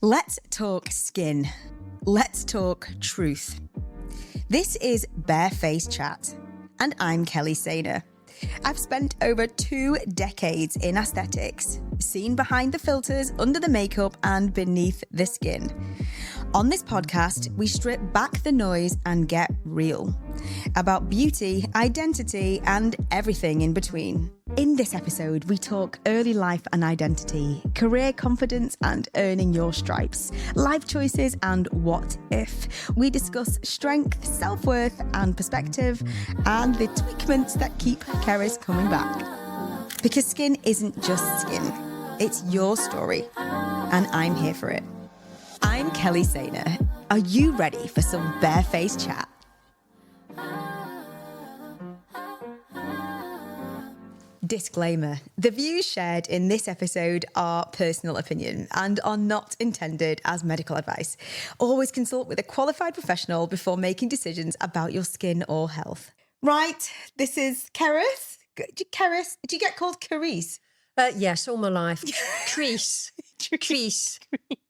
Let's talk skin. Let's talk truth. This is Barefaced Chat, and I'm Kelly Saynor. I've spent over 2 decades in aesthetics, seen behind the filters, under the makeup, and beneath the skin. On this podcast, we strip back the noise and get real about beauty, identity, and everything in between. In this episode, we talk early life and identity, career confidence and earning your stripes, life choices and what if. We discuss strength, self-worth and perspective, and the tweakments that keep Kerris coming back. Because skin isn't just skin, it's your story, and I'm here for it. I'm Kelly Saynor. Are you ready for some barefaced chat? Disclaimer. The views shared in this episode are personal opinion and are not intended as medical advice. Always consult with a qualified professional before making decisions about your skin or health. Right, this is Kerris. Kerris, do you get called Kerris? Yes, all my life. Crease. Crease.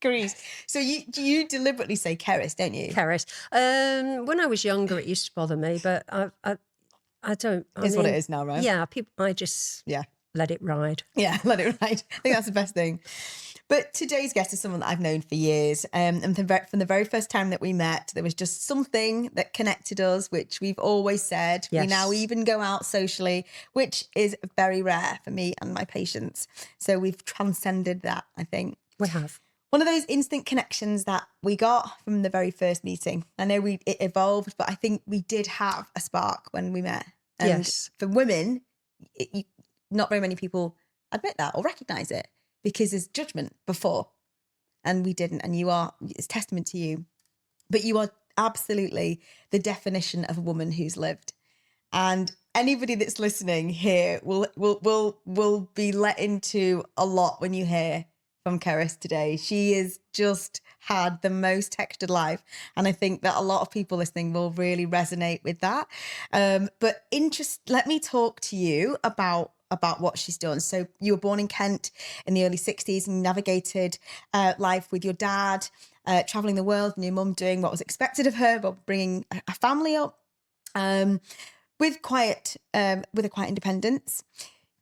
Kerris. So do you deliberately say Kerris, don't you? Kerris. When I was younger, it used to bother me, but I don't. It's what it is now, right? Yeah, I just let it ride. Yeah, let it ride. I think that's the best thing. But today's guest is someone that I've known for years. And from the very first time that we met, there was just something that connected us, which we've always said. Yes. We now even go out socially, which is very rare for me and my patients. So we've transcended that, I think. We have. One of those instant connections that we got from the very first meeting. I know it evolved, but I think we did have a spark when we met. And yes. For women, not very many people admit that or recognise it because there's judgment before. And we didn't. And it's testament to you. But you are absolutely the definition of a woman who's lived. And anybody that's listening here will be let into a lot when you hear from Kerris today. She has just had the most textured life, and I think that a lot of people listening will really resonate with that. But let me talk to you about what she's done. So you were born in Kent in the early 60s and navigated life with your dad, traveling the world, and your mum doing what was expected of her, but bringing a family up with a quiet independence.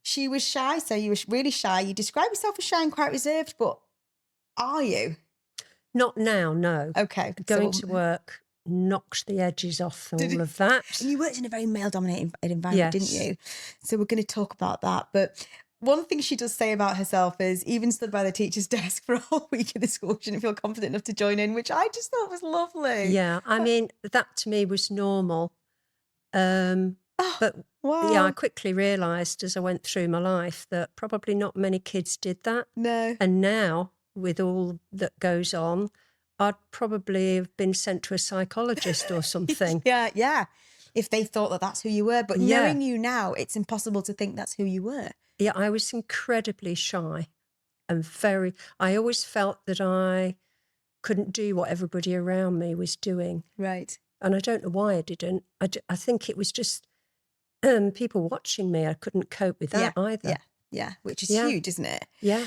She was shy, so you were really shy. You describe yourself as shy and quite reserved, but are you? Not now, no. Okay. Going to work knocked the edges off all of that. And you worked in a very male-dominated environment, Yes. didn't you? So we're going to talk about that. But one thing she does say about herself is even stood by the teacher's desk for a whole week in the school, she didn't feel confident enough to join in, which I just thought was lovely. Yeah, I mean, that to me was normal. But wow. yeah, I quickly realised as I went through my life that probably not many kids did that. No. And now, with all that goes on, I'd probably have been sent to a psychologist or something. Yeah. If they thought that that's who you were. But knowing you now, it's impossible to think that's who you were. Yeah, I was incredibly shy and I always felt that I couldn't do what everybody around me was doing. Right. And I don't know why I didn't. I think it was just people watching me. I couldn't cope with that either. Yeah, which is huge, isn't it? Yeah.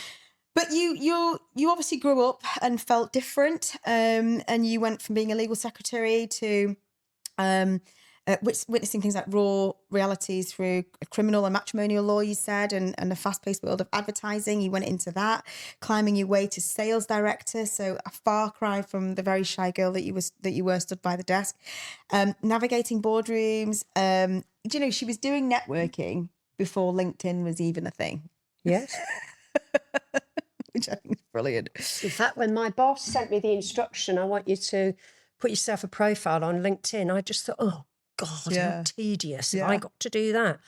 But you obviously grew up and felt different, and you went from being a legal secretary to witnessing things like raw realities through criminal and matrimonial law, you said, and a fast-paced world of advertising. You went into that, climbing your way to sales director, so a far cry from the very shy girl that you were stood by the desk, navigating boardrooms. She was doing networking before LinkedIn was even a thing. Yes. Which I think is brilliant. In fact, when my boss sent me the instruction, I want you to put yourself a profile on LinkedIn, I just thought, oh, God, how tedious. I got to do that.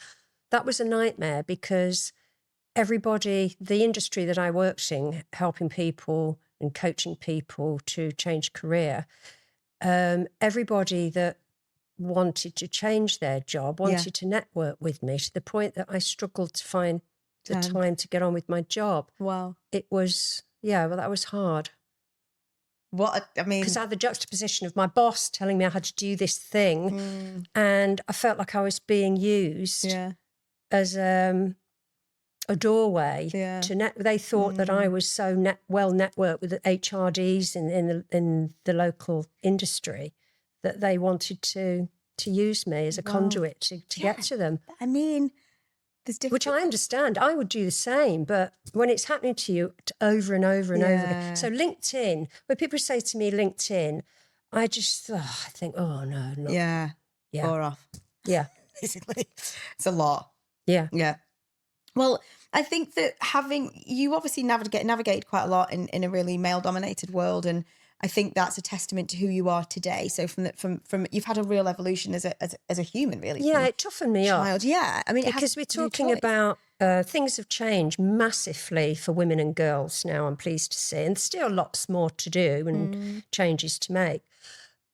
That was a nightmare because everybody, the industry that I worked in, helping people and coaching people to change career, everybody that wanted to change their job wanted to network with me to the point that I struggled to find the time to get on with my job. Wow. It was, that was hard. Because I had the juxtaposition of my boss telling me I had to do this thing and I felt like I was being used as a doorway Yeah. to they thought that I was so well networked with the HRDs in the local industry that they wanted to use me as a conduit to get to them. I mean, there's different... Which I understand. I would do the same, but when it's happening to you over and over and over again. So LinkedIn, when people say to me LinkedIn, I just I think, oh no, not. Yeah. Bore off. Yeah. Basically. It's a lot. Yeah. Yeah. Well, I think that you obviously navigated quite a lot in a really male-dominated world, and I think that's a testament to who you are today. So from you've had a real evolution as a human, really. Yeah, it toughened me up. Yeah, I mean, because we're talking about things have changed massively for women and girls now. I'm pleased to say, and still lots more to do and changes to make.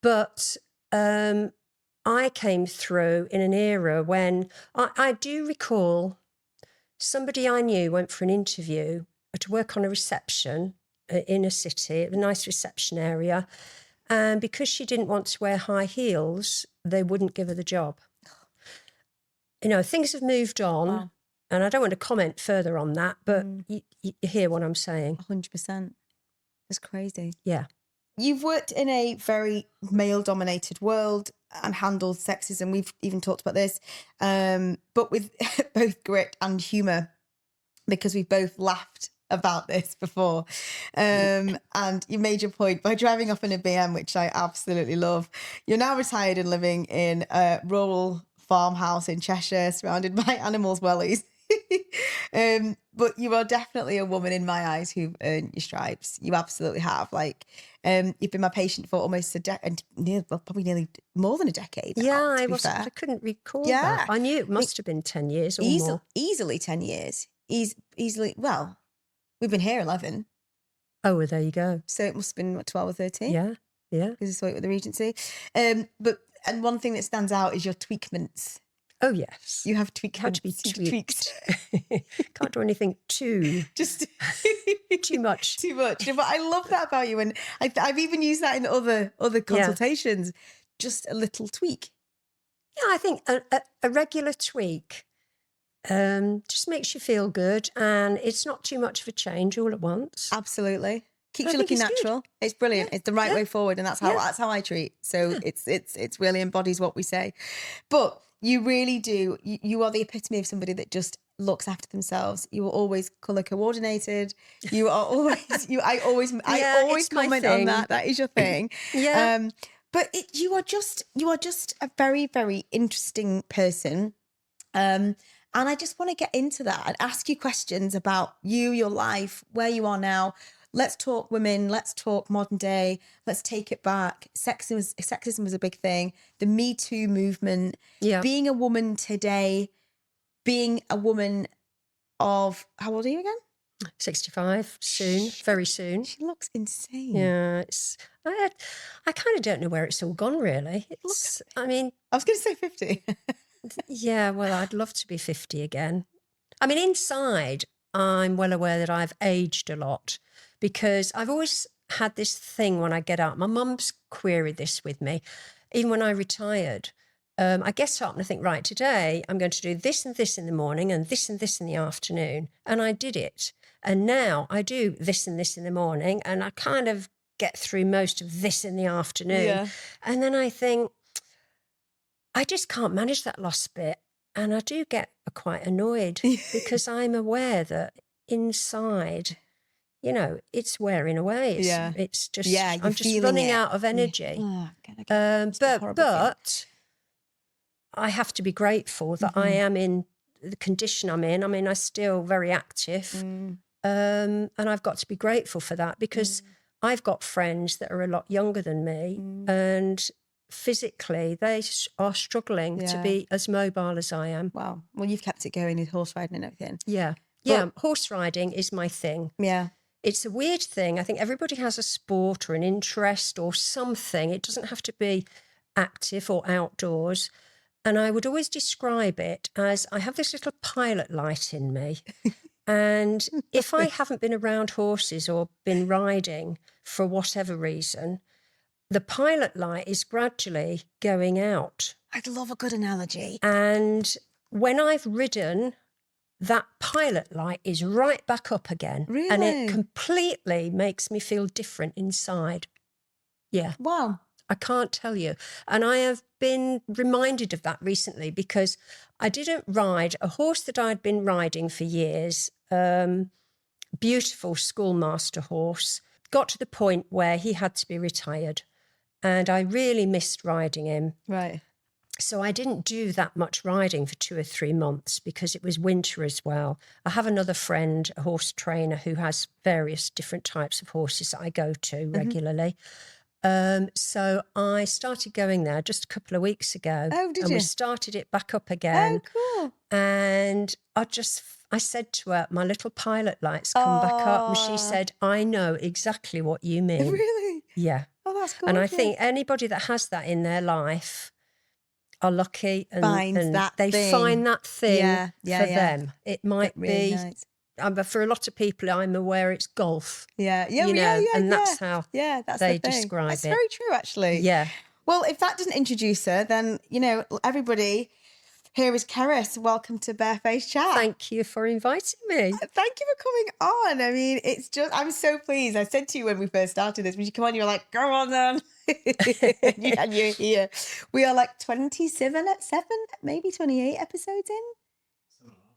But I came through in an era when I do recall somebody I knew went for an interview to work on a reception in a city, a nice reception area. And because she didn't want to wear high heels, they wouldn't give her the job. You know, things have moved on. Wow. And I don't want to comment further on that, but you hear what I'm saying. 100%. It's crazy. Yeah. You've worked in a very male-dominated world and handled sexism. We've even talked about this, but with both grit and humour, because we've both laughed about this before. And you made your point by driving off in a BM, which I absolutely love. You're now retired and living in a rural farmhouse in Cheshire, surrounded by animals' wellies. But you are definitely a woman in my eyes who've earned your stripes. You absolutely have. Like, you've been my patient for almost probably nearly more than a decade. Yeah, I couldn't recall that. I knew it must have been 10 years or more. Easily 10 years. Easily. Well, we've been here 11. Oh, well, there you go. So it must have been 12 or 13. Yeah. Because I saw it with the Regency. And one thing that stands out is your tweakments. Oh, yes. You have tweakments. Have to be tweaked. Can't do anything too much. Too much. But I love that about you. And I've even used that in other consultations. Yeah. Just a little tweak. Yeah, I think a regular tweak just makes you feel good. And it's not too much of a change all at once. Absolutely. Keeps you looking natural. Good. It's brilliant. Yeah. It's the right way forward. And that's how I treat. So it's really embodies what we say. But you really do. You are the epitome of somebody that just looks after themselves. You are always colour coordinated. You are always. I always comment on that. That is your thing. Yeah. But you are just a very, very interesting person. And I just want to get into that and ask you questions about you, your life, where you are now. Let's talk women. Let's talk modern day. Let's take it back. Sexism was a big thing. The Me Too movement. Yeah. Being a woman today. Being a woman of, how old are you again? 65 soon. Very soon. She looks insane. Yeah. I kind of don't know where it's all gone, really. It looks. I mean, I was going to say 50. Yeah. Well, I'd love to be 50 again. I mean, inside, I'm well aware that I've aged a lot. Because I've always had this thing when I get up. My mum's queried this with me. Even when I retired, I get up and I think, right, today I'm going to do this and this in the morning and this in the afternoon. And I did it. And now I do this and this in the morning and I kind of get through most of this in the afternoon. Yeah. And then I think, I just can't manage that last bit. And I do get quite annoyed because I'm aware that inside... You know, it's wearing away. It's just, I'm just running out of energy. But I have to be grateful that I am in the condition I'm in. I mean, I'm still very active. And I've got to be grateful for that because I've got friends that are a lot younger than me and physically they are struggling to be as mobile as I am. Wow. Well, you've kept it going with horse riding and everything. Yeah. Yeah. Horse riding is my thing. Yeah. It's a weird thing. I think everybody has a sport or an interest or something. It doesn't have to be active or outdoors. And I would always describe it as I have this little pilot light in me. And if I haven't been around horses or been riding for whatever reason, the pilot light is gradually going out. I'd love a good analogy. And when I've ridden that pilot light is right back up again. Really? And it completely makes me feel different inside. Yeah. Wow. I can't tell you. And I have been reminded of that recently because I didn't ride a horse that I'd been riding for years, beautiful schoolmaster horse, got to the point where he had to be retired. And I really missed riding him. Right. So I didn't do that much riding for 2 or 3 months because it was winter as well. I have another friend, a horse trainer, who has various different types of horses that I go to regularly. So I started going there just a couple of weeks ago. Oh, did and you? we started it back up again. Oh, cool. And I said to her, my little pilot lights come back up. And she said, I know exactly what you mean. Really? Yeah. Oh, that's cool. And I think anybody that has that in their life are lucky and they thing. find that thing for them. It might really be, nice. But for a lot of people, I'm aware it's golf. Yeah. And that's how that's they the thing. describe That's it. very true, actually. Yeah. Well, if that doesn't introduce her, then, everybody, here is Kerris. Welcome to Barefaced Chat. Thank you for inviting me. Thank you for coming on. I mean, I'm so pleased. I said to you when we first started this, when you come on, you were like, go on then. And you're here. We are like 27, maybe 28 episodes in.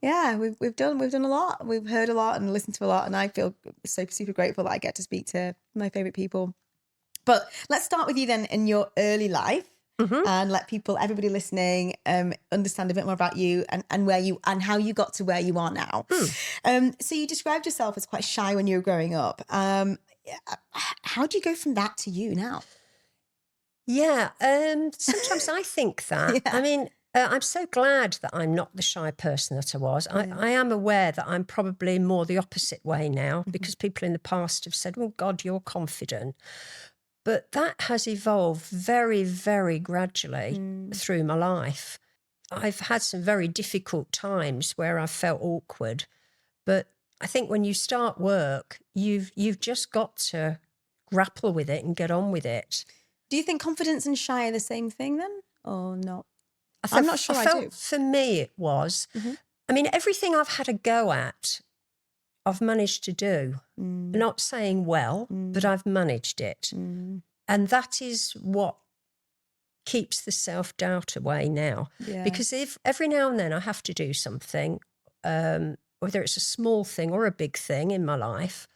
Yeah, we've done a lot. We've heard a lot and listened to a lot, and I feel so super grateful that I get to speak to my favorite people. But let's start with you then in your early life. And let everybody listening, understand a bit more about you and where you and how you got to where you are now. So you described yourself as quite shy when you were growing up. How do you go from that to you now? Yeah, sometimes I think that. I mean, I'm so glad that I'm not the shy person that I was. I am aware that I'm probably more the opposite way now because people in the past have said, oh, God, you're confident. But that has evolved very, very gradually through my life. I've had some very difficult times where I've felt awkward. But I think when you start work, you've just got to grapple with it and get on with it. Do you think confidence and shy are the same thing then, or not? I'm not sure I do. For me, it was. I mean, everything I've had a go at, I've managed to do. Not saying well, but I've managed it. And that is what keeps the self-doubt away now. Yeah. Because if every now and then I have to do something, whether it's a small thing or a big thing in my life,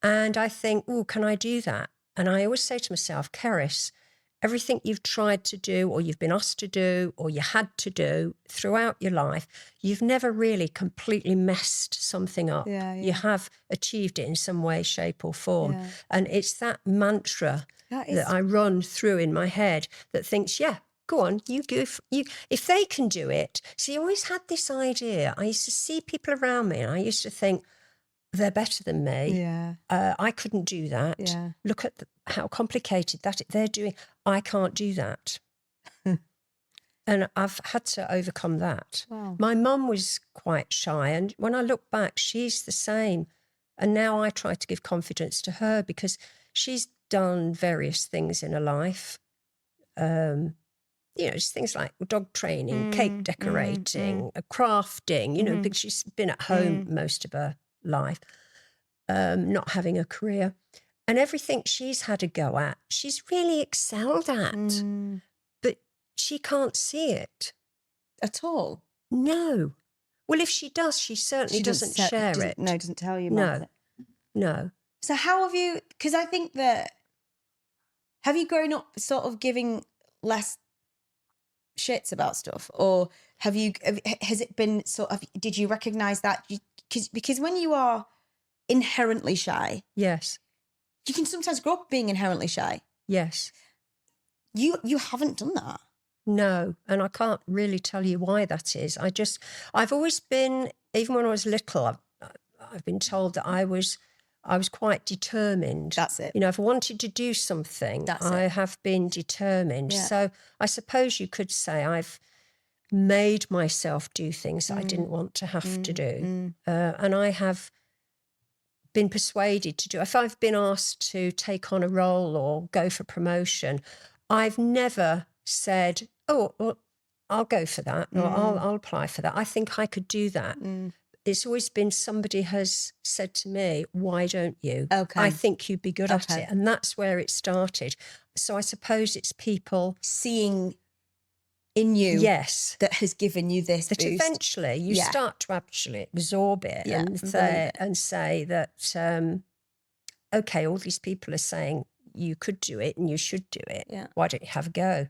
and I think, oh, can I do that? And I always say to myself, Kerris, everything you've tried to do or you've been asked to do or you had to do throughout your life, you've never really completely messed something up. You have achieved it in some way, shape or form. And it's that mantra that I run through in my head that thinks, go on, you go. If they can do it. See, I always had this idea. I used to see people around me and I used to think, they're better than me. I couldn't do that. Look at how complicated that they're doing. I can't do that. And I've had to overcome that. Wow. My mum was quite shy. And when I look back, she's the same. And now I try to give confidence to her because she's done various things in her life. Just things like dog training, cake decorating, crafting, because she's been at home most of her life, not having a career. And everything she's had a go at, she's really excelled at. But she can't see it. At all? No. Well, if she does, she certainly doesn't share it. No, doesn't tell you about it. No. So how have you, because I think that, have you grown up sort of giving less shits about stuff? Or has it been sort of, did you recognise that? Because when you are inherently shy. Yes. You can sometimes grow up being inherently shy. Yes. You haven't done that. No, and I can't really tell you why that is. I've always been, even when I was little, I've been told that I was quite determined. That's it. If I wanted to do something, I have been determined. Yeah. So I suppose you could say I've made myself do things that I didn't want to have to do. And I have been persuaded to do. If I've been asked to take on a role or go for promotion, I've never said, oh, well, I'll go for that or I'll apply for that. I think I could do that. it's always been somebody has said to me, why don't you? Okay. I think you'd be good at it. And that's where it started. So I suppose it's people seeing in you that has given you this that boost. Eventually you start to actually absorb it and say that, okay, all these people are saying you could do it and you should do it. Yeah. Why don't you have a go?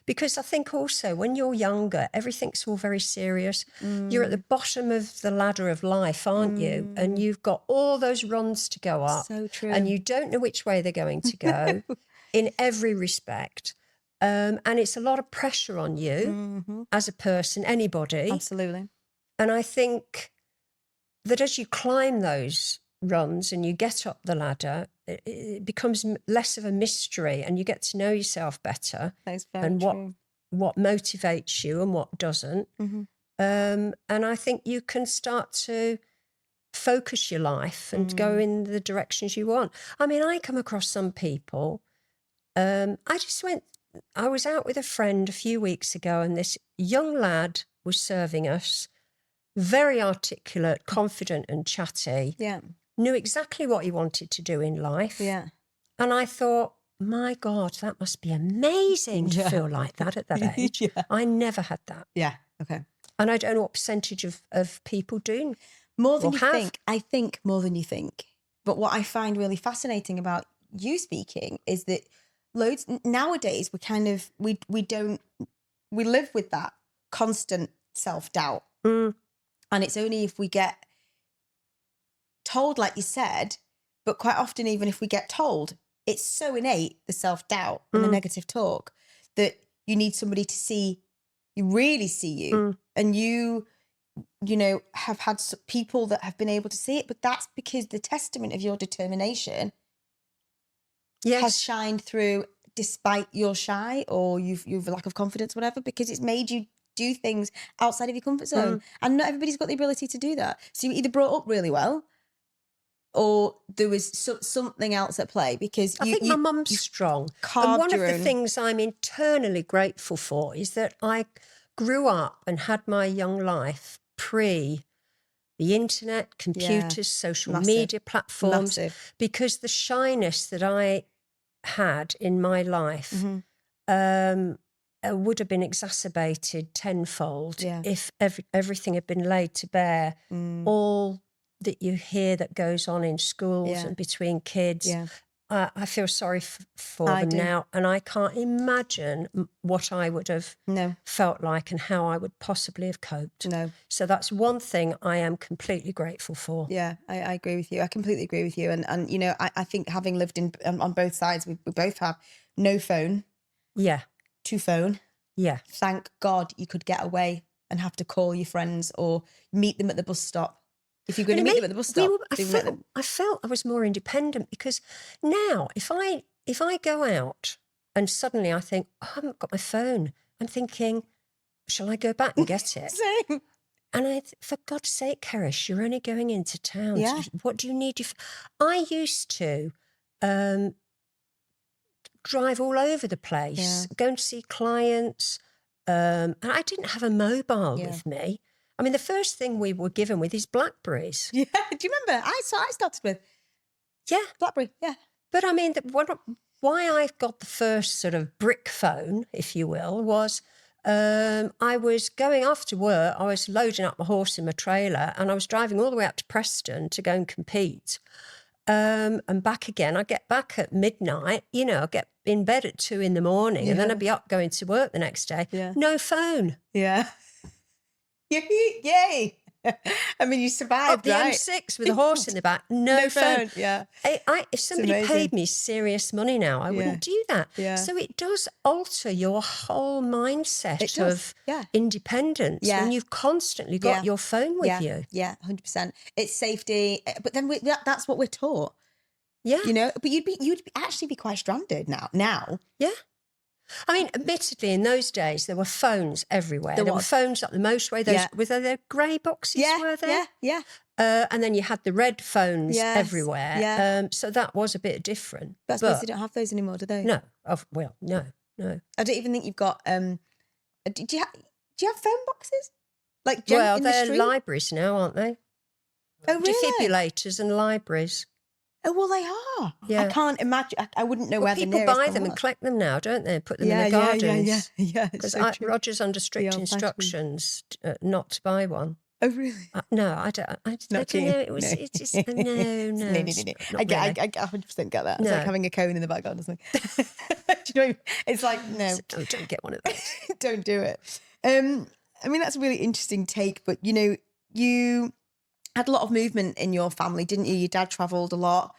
Because I think also when you're younger, everything's all very serious. You're at the bottom of the ladder of life, aren't you? And you've got all those rungs to go up. So true. And you don't know which way they're going to go in every respect. And it's a lot of pressure on you as a person, anybody. Absolutely. And I think that as you climb those runs and you get up the ladder, it becomes less of a mystery and you get to know yourself better. That's very and true. what motivates you and what doesn't. And I think you can start to focus your life and go in the directions you want. I mean, I come across some people. I was out with a friend a few weeks ago and this young lad was serving us, very articulate, confident and chatty. Yeah. Knew exactly what he wanted to do in life. Yeah. And I thought, my God, that must be amazing to feel like that at that age. I never had that. Yeah. Okay. And I don't know what percentage of people do. More than you think. I think more than you think. But what I find really fascinating about you speaking is that nowadays we live with that constant self-doubt. And it's only if we get told, like you said, but quite often even if we get told, it's so innate, the self-doubt and the negative talk, that you need somebody to really see you. And you have had people that have been able to see it, but that's because the testament of your determination has shined through despite you're shy or you've lack of confidence, whatever, because it's made you do things outside of your comfort zone. And not everybody's got the ability to do that. So you either brought up really well or there was something else at play, because I think my mum's strong. And one of the things I'm internally grateful for is that I grew up and had my young life pre the internet, computers, social media platforms, because the shyness that I had in my life would have been exacerbated tenfold if everything had been laid to bear. All that you hear that goes on in schools and between kids. I feel sorry for them now, and I can't imagine what I would have felt like and how I would possibly have coped. So that's one thing I am completely grateful for. Yeah, I agree with you. I completely agree with you. And I think having lived on both sides, we both have no phone. To phone. Thank God you could get away and have to call your friends or meet them at the bus stop. If you're going to meet them at the bus stop. I felt I was more independent, because now if I go out and suddenly I think, I haven't got my phone, I'm thinking, shall I go back and get it? Same. And for God's sake, Kerris, you're only going into town. What do you need? I used to drive all over the place, going to see clients, and I didn't have a mobile with me. I mean, the first thing we were given with is Blackberries. Yeah, do you remember? I started with Blackberry. Yeah, but I mean, why I got the first sort of brick phone, if you will, was I was going after work. I was loading up my horse in my trailer, and I was driving all the way up to Preston to go and compete, and back again. I get back at midnight. I get in bed at 2 a.m, and then I'd be up going to work the next day. No phone. Yay. I mean, you survived, up the M6 with a horse in the back. No phone. If somebody paid me serious money now, I wouldn't do that. So it does alter your whole mindset of independence when you've constantly got your phone with you. 100%. It's safety, but then that's what we're taught. But you'd actually be quite stranded now. I mean, admittedly, in those days, there were phones everywhere. There were phones up the motorway. Were there grey boxes, were there? And then you had the red phones everywhere. So that was a bit different. But I suppose they don't have those anymore, do they? No. No. I don't even think you've got... do you have phone boxes? They're libraries now, aren't they? Oh, really? Defibrillators and libraries. Oh, well, they are. Yeah. I can't imagine. I wouldn't know where the People nearest buy one them and was. collect them now, don't they? Put them in the gardens. Yeah. Because So true. Roger's under strict old-fashioned. instructions not to buy one. Oh, really? No, I don't. I Not don't know. keen. It was. No. It's just no. No. I 100% get that. It's No. like having a cone in the back garden or something. Do you know? It's like, no. Don't get one of those. Don't do it. I mean, that's a really interesting take, but you know, you had a lot of movement in your family, didn't you? Your dad travelled a lot.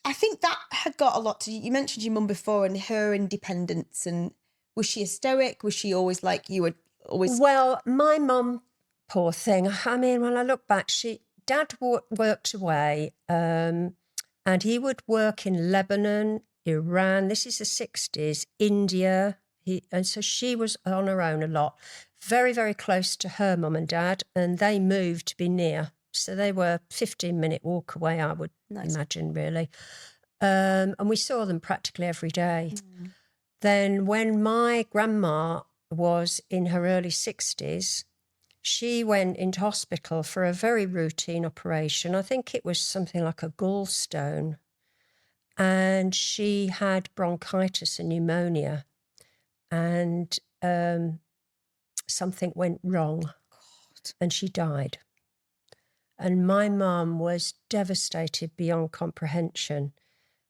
I think that had got a lot to you. You mentioned your mum before and her independence, and was she a stoic? Was she always like you were always? Well, my mum, poor thing. I mean, when I look back, Dad worked away, and he would work in Lebanon, Iran. This is the 60s, India. And so she was on her own a lot, very, very close to her mum and dad, and they moved to be near. So they were 15-minute walk away, I would imagine, really. And we saw them practically every day. Mm. Then when my grandma was in her early 60s, she went into hospital for a very routine operation. I think it was something like a gallstone. And she had bronchitis and pneumonia. And something went wrong. God. And she died. And my mum was devastated beyond comprehension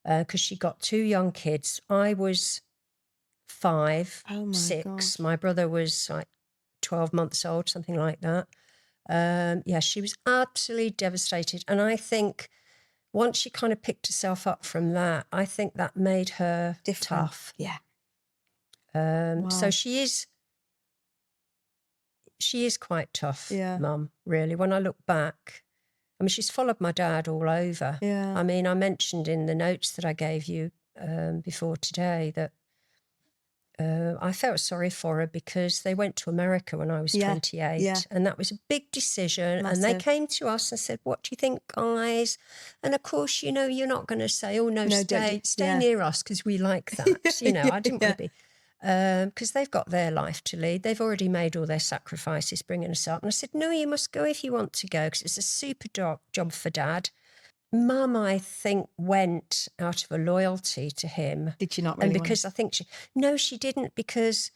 because she got 2 young kids. I was 5, 6. God. My brother was like 12 months old, something like that. She was absolutely devastated. And I think once she kind of picked herself up from that, I think that made her tough. Yeah. Wow. So she is quite tough, Mum, really. When I look back, I mean, she's followed my dad all over. Yeah. I mean, I mentioned in the notes that I gave you before today that I felt sorry for her because they went to America when I was 28 and that was a big decision. Massive. And they came to us and said, what do you think, guys? And of course, you know, you're not going to say, oh, no stay near us because we like that. You know, I didn't want to be... because they've got their life to lead. They've already made all their sacrifices bringing us up. And I said, no, you must go if you want to go because it's a super job for Dad. Mum, I think, went out of a loyalty to him. Did she not really? And because I think she didn't, because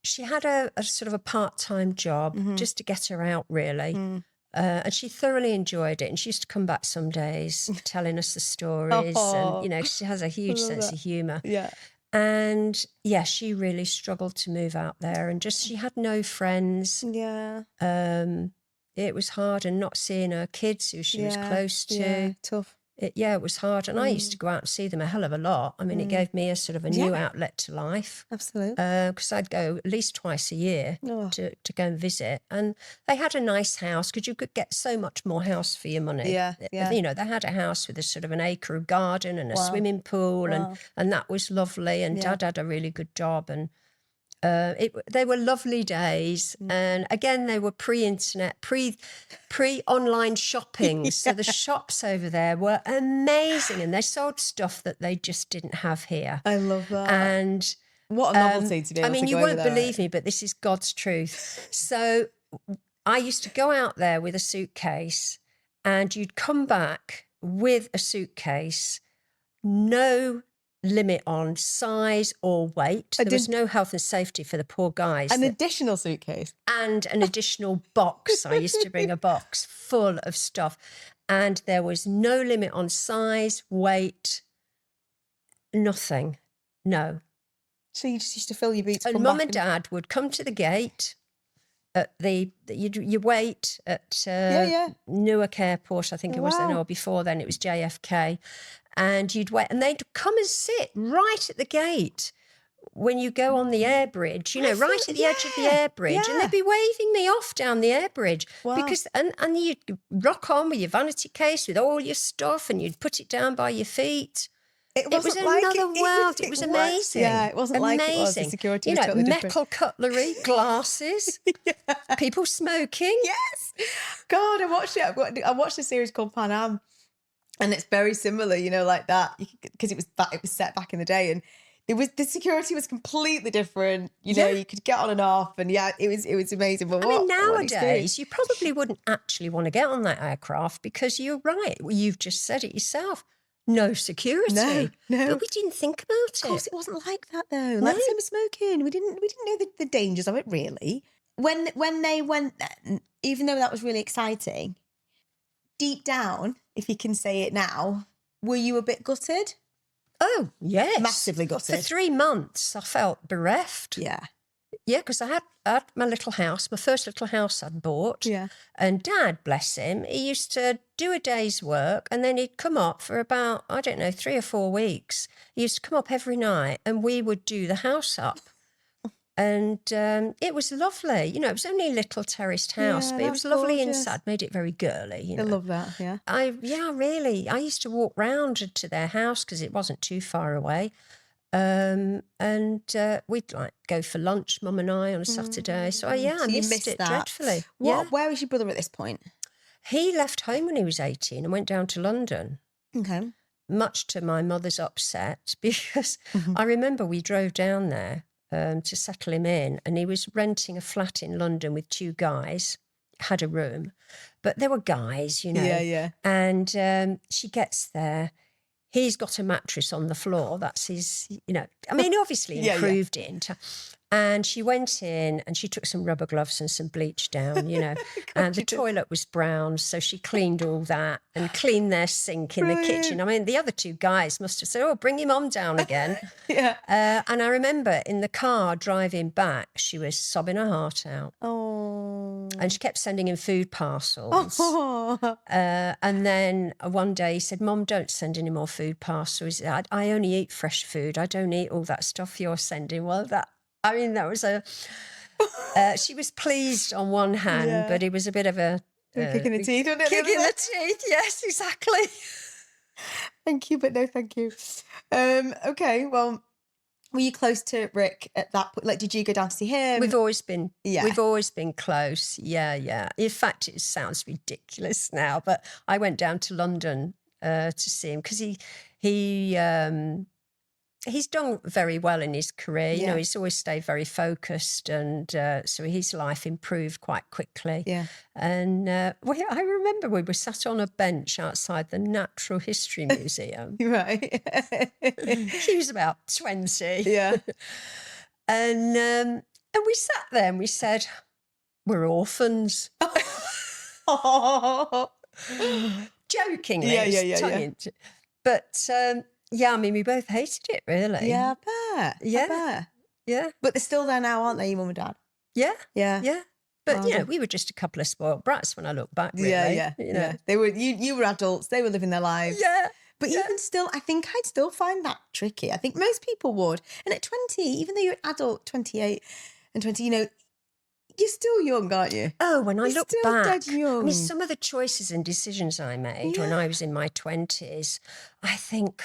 she had a sort of a part-time job just to get her out, really. Mm. And she thoroughly enjoyed it. And she used to come back some days telling us the stories. And, you know, she has a huge sense of humour. Yeah. And she really struggled to move out there and she had no friends. Yeah. It was hard, and not seeing her kids who she was close to. Yeah, tough. It was hard. And I used to go out and see them a hell of a lot. I mean, it gave me a sort of a new outlet to life. Absolutely. Because I'd go at least twice a year to go and visit. And they had a nice house because you could get so much more house for your money. Yeah. You know, they had a house with a sort of an acre of garden and a swimming pool and that was lovely. And Dad had a really good job and they were lovely days, and again they were pre-internet, pre-online shopping. So the shops over there were amazing, and they sold stuff that they just didn't have here. I love that. And what a novelty to be able to go. I mean, you won't believe me, but this is God's truth. So I used to go out there with a suitcase, and you'd come back with a suitcase, no limit on size or weight. There was no health and safety for the poor guys. An additional suitcase. And an additional box. I used to bring a box full of stuff. And there was no limit on size, weight, nothing. No. So you just used to fill your boots. And Mum and Dad would come to the gate at you wait at Newark Airport, I think it was then, or before then it was JFK. And you'd wait, and they'd come and sit right at the gate when you go on the air bridge, you know, right at the edge of the air bridge, and they'd be waving me off down the air bridge because, and you'd rock on with your vanity case with all your stuff, and you'd put it down by your feet. It was another world. It was amazing. Yeah, it wasn't like it was. The security was totally different. Metal cutlery, glasses, people smoking. Yes. God, I watched it. I watched a series called Pan Am. And it's very similar, you know, like that, because it was set back in the day. And The security was completely different. You know, you could get on and off, and it was amazing. But nowadays you probably wouldn't actually want to get on that aircraft because you're right. You've just said it yourself. No security. No. But we didn't think about it. Of course, it wasn't like that though. Like the same with smoking. We didn't know the dangers of it really. When they went then, even though that was really exciting, deep down, if you can say it now, were you a bit gutted? Oh, yes. Massively gutted. For 3 months, I felt bereft. Yeah. Yeah, because I had my little house, my first little house I'd bought. Yeah. And Dad, bless him, he used to do a day's work and then he'd come up for about, 3 or 4 weeks. He used to come up every night and we would do the house up. And it was lovely. You know, it was only a little terraced house, but it was lovely inside, made it very girly. You know? I love that, yeah. Really. I used to walk round to their house because it wasn't too far away. And we'd like go for lunch, Mum and I, on a Saturday. So I missed it dreadfully. Where was your brother at this point? He left home when he was 18 and went down to London. Okay. Much to my mother's upset because I remember we drove down there to settle him in, and he was renting a flat in London with 2 guys, had a room, but they were guys, you know. Yeah. And she gets there. He's got a mattress on the floor. That's his, you know, I mean, obviously improved it. And she went in and she took some rubber gloves and some bleach down, you know, and the toilet was brown. So she cleaned all that and cleaned their sink in the kitchen. I mean, the other 2 guys must have said, oh, bring him on down again. And I remember in the car driving back, she was sobbing her heart out. Oh. And she kept sending him food parcels. And then one day he said, Mum, don't send any more food parcels. He said, I only eat fresh food. I don't eat all that stuff you're sending. Well, that was she was pleased on one hand, but it was a bit of a... kick in the teeth, wasn't it? Kick in the teeth, yes, exactly. Thank you, but no thank you. Okay, well, were you close to Rick at that point? Like, did you go down to see him? We've always been close, yeah. In fact, it sounds ridiculous now, but I went down to London to see him because he's done very well in his career. You know, he's always stayed very focused, and so his life improved quite quickly. Yeah. And I remember we were sat on a bench outside the Natural History Museum. Right. He was about 20. Yeah. And we sat there and we said, we're orphans. Jokingly. Yeah. But... I mean, we both hated it, really. Yeah, I bet. Yeah. But they're still there now, aren't they, your mum and dad? Yeah. But, you know, we were just a couple of spoiled brats when I look back, really. Yeah. You know. They were, you were adults, they were living their lives. Yeah. But even still, I think I'd still find that tricky. I think most people would. And at 20, even though you're an adult, 28 and 20, you know, you're still young, aren't you? Oh, when I look back, dead young. I mean, some of the choices and decisions I made when I was in my 20s, I think...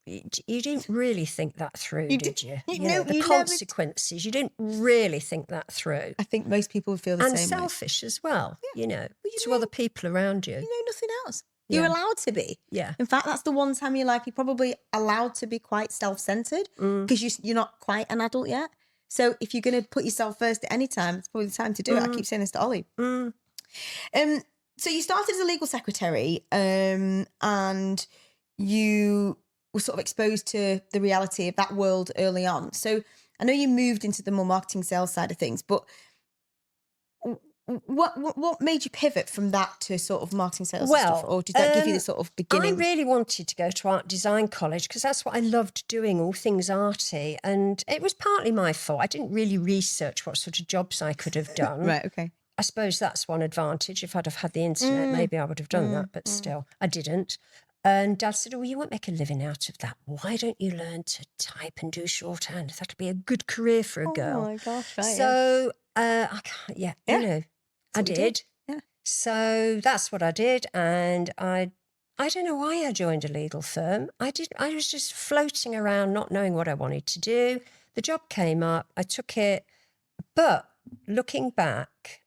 You didn't really think that through, did you? The consequences, you didn't really think that through. I think most people would feel the same way. And selfish as well, you know, to other people around you. You know nothing else. You're allowed to be. Yeah. In fact, that's the one time in your life you're probably allowed to be quite self-centered because you're not quite an adult yet. So if you're going to put yourself first at any time, it's probably the time to do it. I keep saying this to Ollie. So you started as a legal secretary and you... were sort of exposed to the reality of that world early on. So I know you moved into the more marketing sales side of things, but what made you pivot from that to sort of marketing sales stuff? Or did that give you the sort of beginning? I really wanted to go to art design college because that's what I loved doing, all things arty. And it was partly my fault. I didn't really research what sort of jobs I could have done. Right, okay. I suppose that's one advantage. If I'd have had the internet, maybe I would have done that, but still, I didn't. And Dad said, oh, you won't make a living out of that. Why don't you learn to type and do shorthand? That'll be a good career for a girl. Oh, my gosh. Right, so, I can't, you know, I did. Yeah. So that's what I did. And I don't know why I joined a legal firm. I was just floating around, not knowing what I wanted to do. The job came up. I took it. But looking back,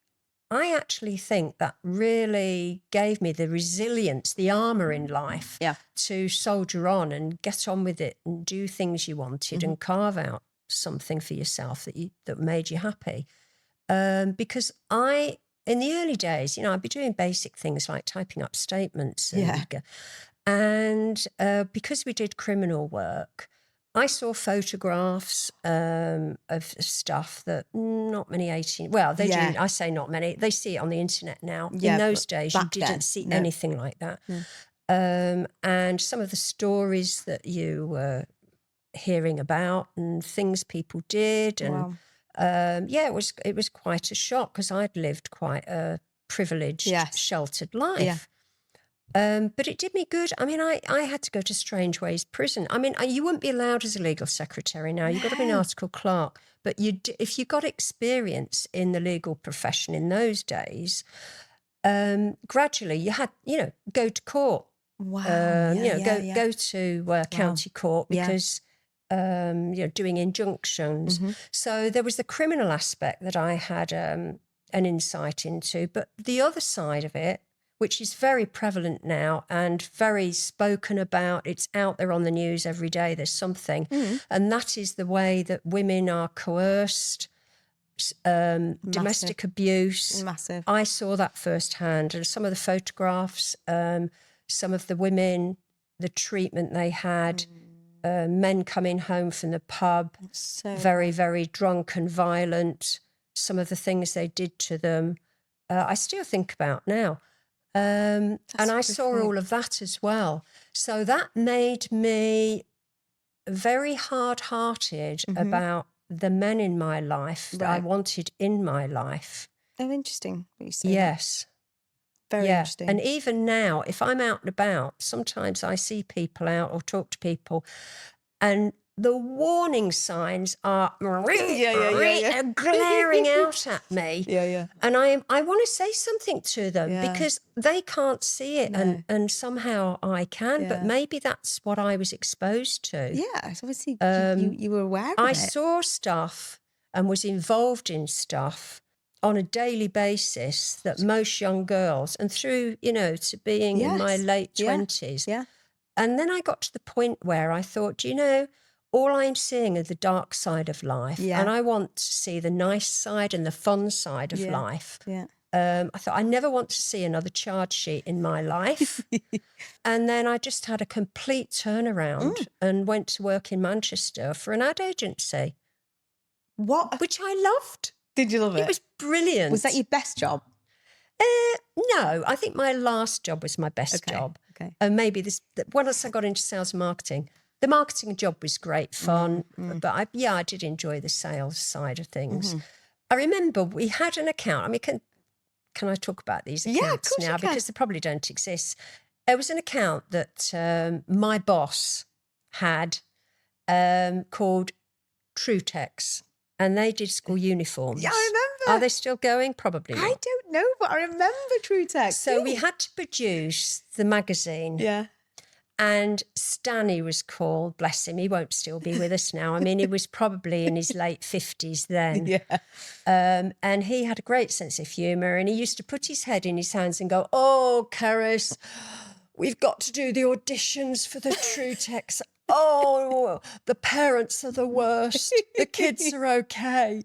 I actually think that really gave me the resilience, the armour in life to soldier on and get on with it and do things you wanted and carve out something for yourself that made you happy. Because in the early days, I'd be doing basic things like typing up statements. And because we did criminal work, I saw photographs of stuff that not many 18... Well, they do. I say not many. They see it on the internet now. In those days, you didn't see anything like that. And some of the stories that you were hearing about and things people did. And it was quite a shock because I'd lived quite a privileged, sheltered life. But it did me good. I mean, I had to go to Strangeways prison. I mean, you wouldn't be allowed as a legal secretary now. You've got to be an article clerk. But if you got experience in the legal profession in those days, gradually you had, go to court. Wow. Go to county court because, doing injunctions. So there was the criminal aspect that I had an insight into. But the other side of it, which is very prevalent now and very spoken about. It's out there on the news every day. There's something. And that is the way that women are coerced, domestic abuse. Massive. I saw that firsthand. And some of the photographs, some of the women, the treatment they had, men coming home from the pub, very, very drunk and violent, some of the things they did to them, I still think about now. And I saw all of that as well. So that made me very hard-hearted about the men in my life that I wanted in my life. Oh, interesting what you say. Yes. Very interesting. And even now, if I'm out and about, sometimes I see people out or talk to people and the warning signs are glaring out at me. And I want to say something to them because they can't see it and somehow I can, but maybe that's what I was exposed to. Yeah, so obviously you were aware of I it. saw stuff and was involved in stuff on a daily basis that most young girls, and through, to being in my late 20s. And then I got to the point where I thought, all I'm seeing is the dark side of life, and I want to see the nice side and the fun side of life. I thought, I never want to see another charge sheet in my life. And then I just had a complete turnaround and went to work in Manchester for an ad agency. What? Which I loved. Did you love it? It was brilliant. Was that your best job? No, I think my last job was my best job. Okay. And maybe once I got into sales and marketing, the marketing job was great fun, but I did enjoy the sales side of things. I remember we had an account. I mean, can I talk about these accounts now? Because they probably don't exist. It was an account that my boss had called Trutex, and they did school uniforms. Yeah, I remember. Are they still going? Probably not. I don't know, but I remember Trutex. So we had to produce the magazine. Yeah. And Stanny was called, bless him, he won't still be with us now. I mean, he was probably in his late 50s then. And he had a great sense of humour, and he used to put his head in his hands and go, "Oh, Kerris, we've got to do the auditions for the Trutex. Oh, the parents are the worst. The kids are okay."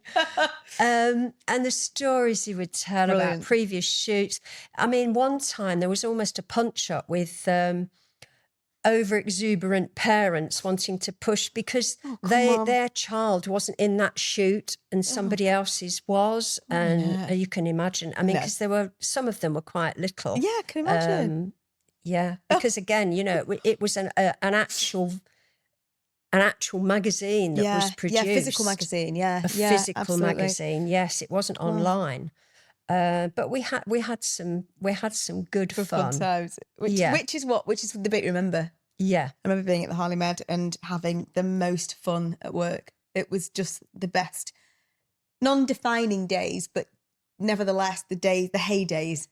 And the stories he would tell about previous shoots. I mean, one time there was almost a punch-up with over-exuberant parents wanting to push because their child wasn't in that shoot and somebody else's was. And you can imagine. I mean, because some of them were quite little. Yeah, I can imagine. Because again, it was an actual magazine that was produced. Yeah, physical magazine. A physical absolutely. magazine. Yes, it wasn't online. But we had some good fun times. Which is the bit you remember. Yeah, I remember being at the Harley Med and having the most fun at work. It was just the best, non-defining days, but nevertheless the heydays.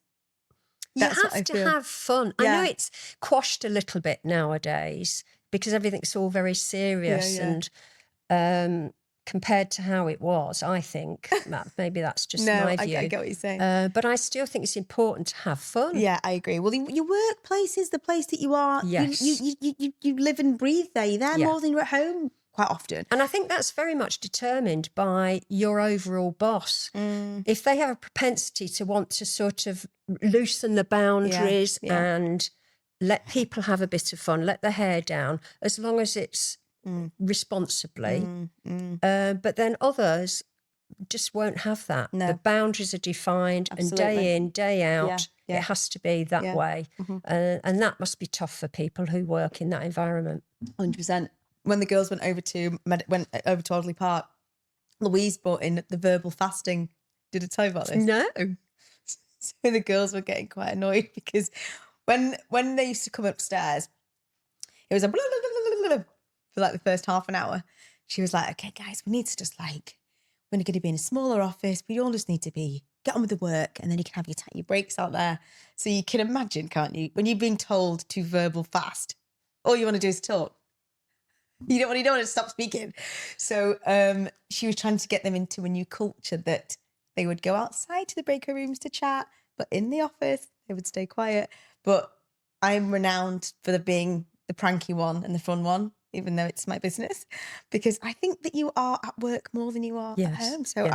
That's you have to have fun. I know it's quashed a little bit nowadays because everything's all very serious and compared to how it was, I think. Maybe that's just my view. I get what you're saying. But I still think it's important to have fun. Yeah, I agree. Well, your workplace is the place that you are. Yes. You live and breathe there. You're there more than you're at home quite often. And I think that's very much determined by your overall boss. If they have a propensity to want to sort of loosen the boundaries and let people have a bit of fun, let their hair down, as long as it's responsibly. But then others just won't have that. No. The boundaries are defined and day in, day out, it has to be that way. And that must be tough for people who work in that environment. 100%. When the girls went over to Audley Park, Louise brought in the verbal fasting. Did I tell you about this? No. So the girls were getting quite annoyed because when they used to come upstairs, it was a blah, blah, blah, blah, blah, blah, for like the first half an hour. She was like, okay, guys, we need to just like, we're going to be in a smaller office. We all just need to get on with the work, and then you can have your breaks out there. So you can imagine, can't you, when you're being told to verbal fast, all you want to do is talk. You don't want to stop speaking. So she was trying to get them into a new culture that they would go outside to the breaker rooms to chat, but in the office they would stay quiet. But I'm renowned for being the pranky one and the fun one, even though it's my business, because I think that you are at work more than you are at home. So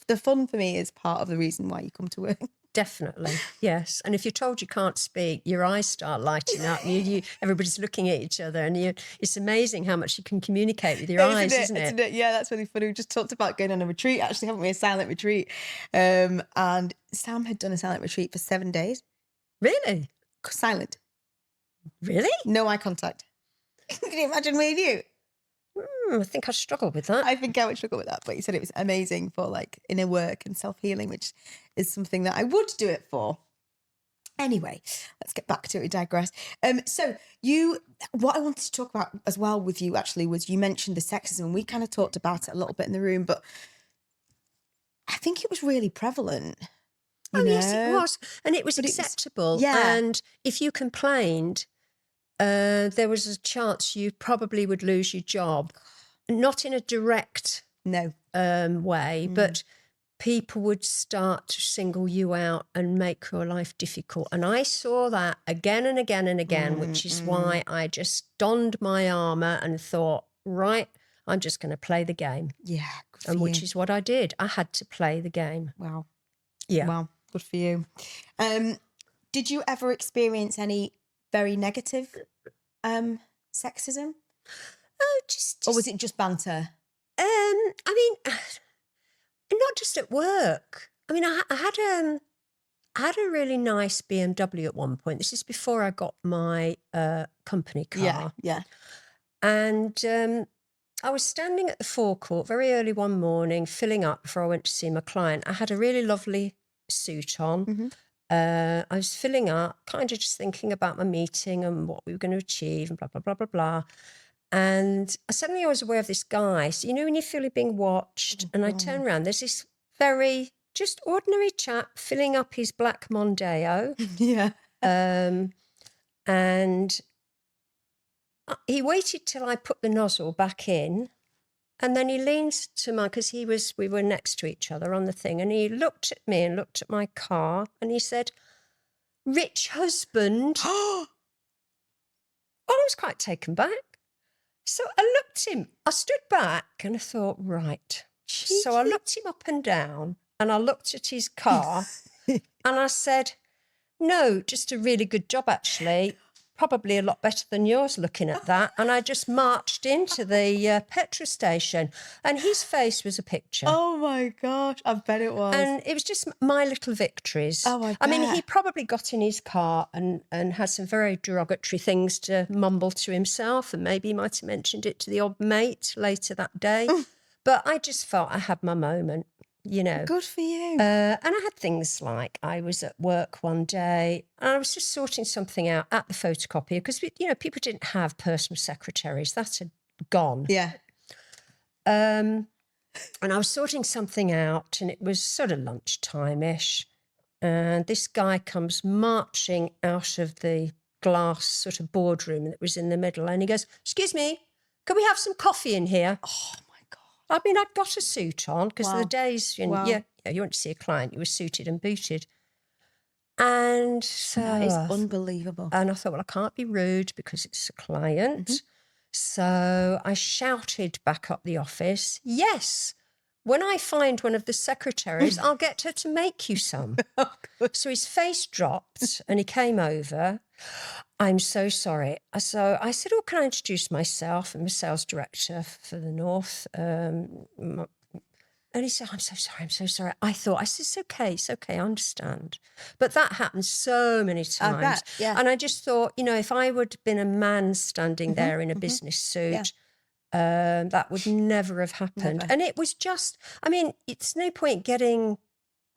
the fun for me is part of the reason why you come to work. Definitely, yes. And if you're told you can't speak, your eyes start lighting up. Everybody's looking at each other, and it's amazing how much you can communicate with your eyes, isn't it? Yeah, that's really funny. We just talked about going on a retreat, actually, haven't we? A silent retreat. And Sam had done a silent retreat for 7 days. Really? Silent. Really? No eye contact. Can you imagine me and you? I think I struggle with that. I think I would struggle with that, but you said it was amazing for like inner work and self-healing, which is something that I would do it for. Anyway, let's get back to it. We digress. So what I wanted to talk about as well with you actually was you mentioned the sexism, and we kind of talked about it a little bit in the room, but I think it was really prevalent. Yes, it was. And it was acceptable. And if you complained, there was a chance you probably would lose your job. Not in a direct way, but people would start to single you out and make your life difficult. And I saw that again and again and again, which is why I just donned my armour and thought, right, I'm just going to play the game. Yeah. And which is what I did. I had to play the game. Wow. Yeah. Wow. Good for you. Did you ever experience any very negative sexism? Oh, or was it just banter? I mean, not just at work. I mean, I had a really nice BMW at one point. This is before I got my company car. Yeah. And I was standing at the forecourt very early one morning, filling up before I went to see my client. I had a really lovely suit on. I was filling up, kind of just thinking about my meeting and what we were going to achieve and blah, blah, blah, blah, blah. And suddenly I was aware of this guy. So, when you feel you're being watched, and I turn around, there's this very just ordinary chap filling up his black Mondeo. Yeah. And he waited till I put the nozzle back in. And then he leans to because we were next to each other on the thing, and he looked at me and looked at my car, and he said, "Rich husband." Well, I was quite taken back. So I looked him, I stood back and I thought, right. So I looked him up and down, and I looked at his car and I said, "No, just a really good job, actually. Probably a lot better than yours looking at that." And I just marched into the petrol station, and his face was a picture. Oh my gosh, I bet it was. And it was just my little victories. Oh, I mean, he probably got in his car and had some very derogatory things to mumble to himself, and maybe he might have mentioned it to the odd mate later that day. But I just felt I had my moment. Good for you. And I had things like I was at work one day and I was just sorting something out at the photocopier because, people didn't have personal secretaries. That had gone. Yeah. And I was sorting something out, and it was sort of lunchtime-ish. And this guy comes marching out of the glass sort of boardroom that was in the middle, and he goes, "Excuse me, can we have some coffee in here?" Oh, my God. I mean, I'd got a suit on because Wow. the days, you went to see a client, you were suited and booted. And so... That is unbelievable. And I thought, well, I can't be rude because it's a client. Mm-hmm. So I shouted back up the office, yes, when I find one of the secretaries, I'll get her to make you some. So his face dropped and he came over. I'm so sorry. So I said, oh, can I introduce myself? I'm a sales director for the North. And he said, I'm so sorry. I said, it's okay, I understand. But that happens so many times. I bet, yeah. And I just thought, if I would have been a man standing there in a business suit, that would never have happened. Never. And it was just, I mean, it's no point getting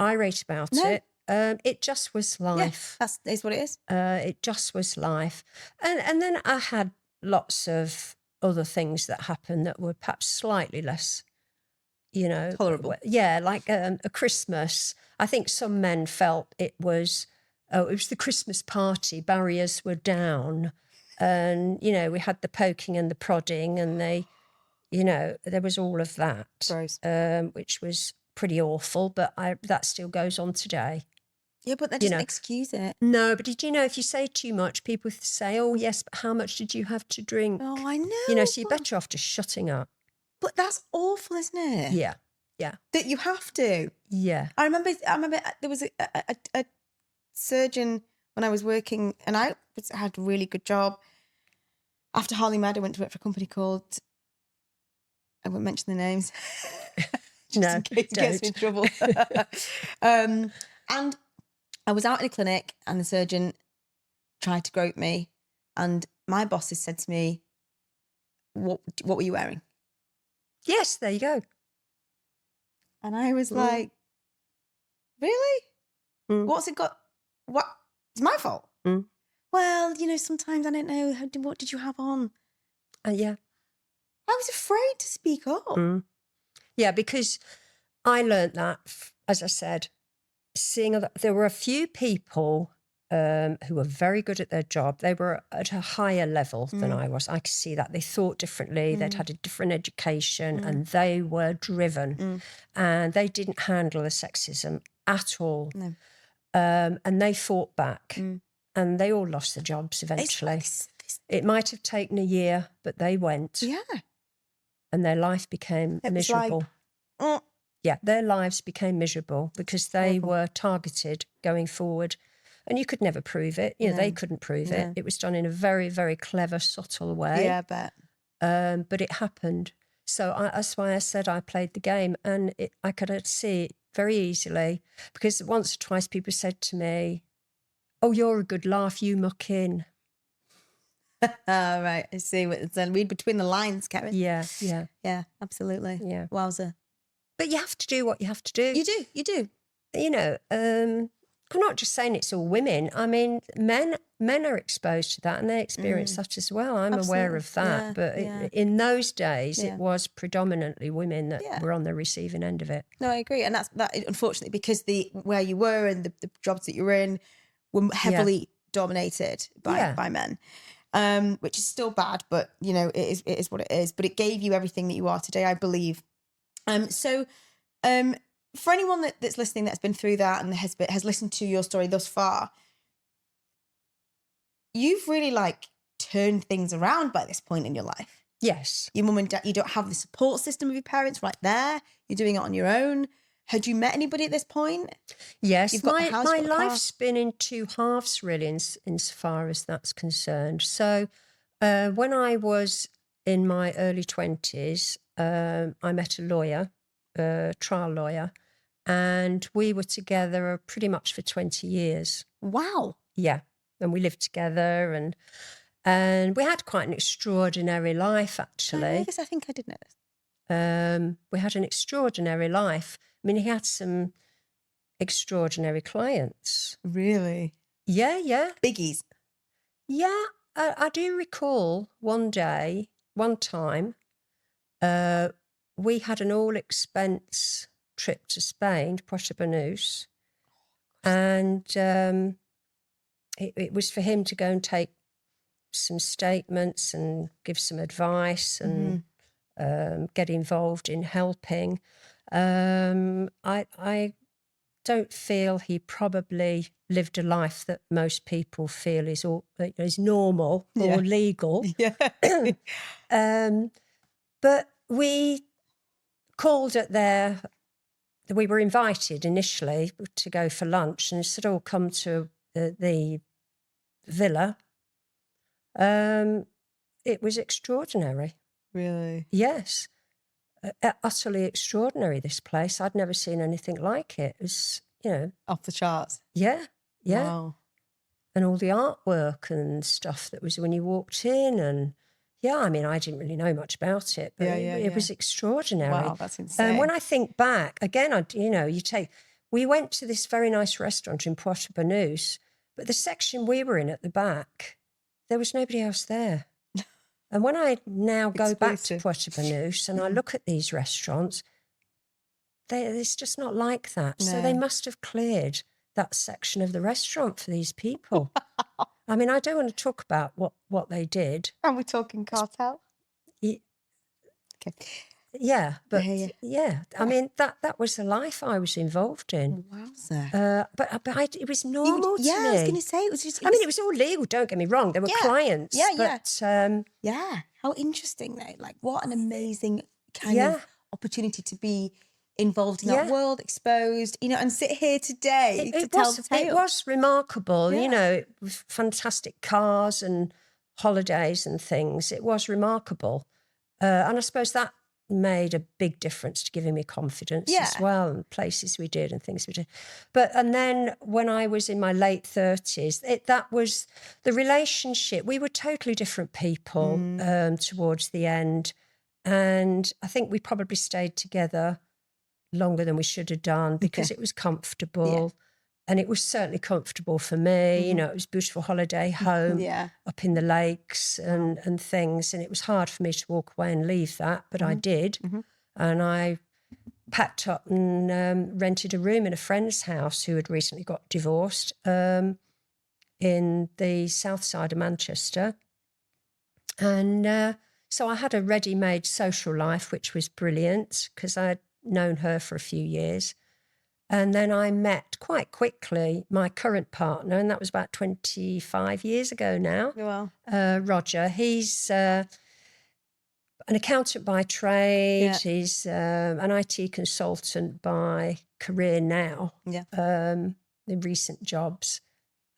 irate about it. It just was life. Yeah, that is what it is. It just was life. And then I had lots of other things that happened that were perhaps slightly less, tolerable. Yeah, like a Christmas. I think some men felt it was the Christmas party, barriers were down, and we had the poking and the prodding, and there was all of that, which was pretty awful. But that still goes on today. Yeah, but that doesn't excuse it. No, but did you know if you say too much, people say, "Oh yes, but how much did you have to drink?" Oh, I know. So you're better off just shutting up. But that's awful, isn't it? Yeah. That you have to. Yeah. I remember there was a surgeon when I was working, and I had a really good job. After Harley Med, I went to work for a company called, I won't mention the names. No, in case it gets me in trouble. And I was out in a clinic and the surgeon tried to grope me, and my bosses said to me, what were you wearing? Yes, there you go. And I was like, really? What's it got? What? It's my fault. Well, sometimes I don't know. What did you have on? Yeah. I was afraid to speak up. Yeah, because I learned that, as I said, there were a few people who were very good at their job. They were at a higher level than I was. I could see that. They thought differently. They'd had a different education and they were driven. And they didn't handle the sexism at all. No. And they fought back. And they all lost their jobs eventually. It might have taken a year, but they went. Yeah. And their life became miserable. Yeah, their lives became miserable because they were targeted going forward. And you could never prove it. They couldn't prove it. It was done in a very, very clever, subtle way. Yeah, I bet. But it happened. So that's why I said I played the game. And I could see it very easily because once or twice people said to me, oh, you're a good laugh, you muck in. Right, I see what it's read between the lines, Kerris. Yeah, absolutely. Yeah, wowza. But you have to do what you have to do. You do. I'm not just saying it's all women. I mean, men are exposed to that and they experience that as well. I'm aware of that. But in those days, it was predominantly women that were on the receiving end of it. No, I agree. And that unfortunately, because where you were and the jobs that you were in were heavily dominated by men. Which is still bad, but it is what it is. But it gave you everything that you are today, I believe. So for anyone that's listening that's been through that and has listened to your story thus far, you've really turned things around by this point in your life. Yes. Your mum and dad, you don't have the support system of your parents right there. You're doing it on your own. Had you met anybody at this point? Yes, You've got a house, my got a car. life's been in two halves really insofar as that's concerned. So when I was in my early 20s, I met a lawyer, a trial lawyer, and we were together pretty much for 20 years. Wow. Yeah, and we lived together and we had quite an extraordinary life, actually. I think I did know this. We had an extraordinary life. I mean, he had some extraordinary clients. Really? Yeah. Biggies? Yeah, I do recall one time, we had an all-expense trip to Spain, Puerto Banús, and it was for him to go and take some statements and give some advice and get involved in helping. I don't feel he probably lived a life that most people feel is normal or legal. But we called at we were invited initially to go for lunch, and said, "Oh, come to the villa." It was extraordinary. Really? Yes. Utterly extraordinary, this place. I'd never seen anything like it. It was, Off the charts. Yeah. Wow. And all the artwork and stuff that was when you walked in, and I mean, I didn't really know much about it, but it was extraordinary. Wow, that's insane. And when I think back, again, we went to this very nice restaurant in Puerto Banús, but the section we were in at the back, there was nobody else there. And when I now go back to Puerto Banús and I look at these restaurants, it's just not like that. No. So they must have cleared that section of the restaurant for these people. I mean, I don't want to talk about what they did. And we're talking cartel? Okay. Yeah, but I mean, that was the life I was involved in. Wowza. But it was normal to me. I was going to say, it was just... it was all legal, don't get me wrong. There were clients. How interesting, though. Like, what an amazing kind of opportunity to be involved in that world, exposed, and sit here today to tell the tale. It was remarkable, with fantastic cars and holidays and things. It was remarkable. And I suppose that made a big difference to giving me confidence as well, and places we did and things we did. And then when I was in my late 30s, that was the relationship. We were totally different people towards the end. And I think we probably stayed together longer than we should have done because it was comfortable. And it was certainly comfortable for me. It was a beautiful holiday home up in the lakes and things. And it was hard for me to walk away and leave that, but I did. And I packed up and rented a room in a friend's house who had recently got divorced in the south side of Manchester. And so I had a ready-made social life, which was brilliant because I'd known her for a few years. And then I met quite quickly my current partner, and that was about 25 years ago now. Wow. Roger. He's an accountant by trade. He's an IT consultant by career now, in recent jobs,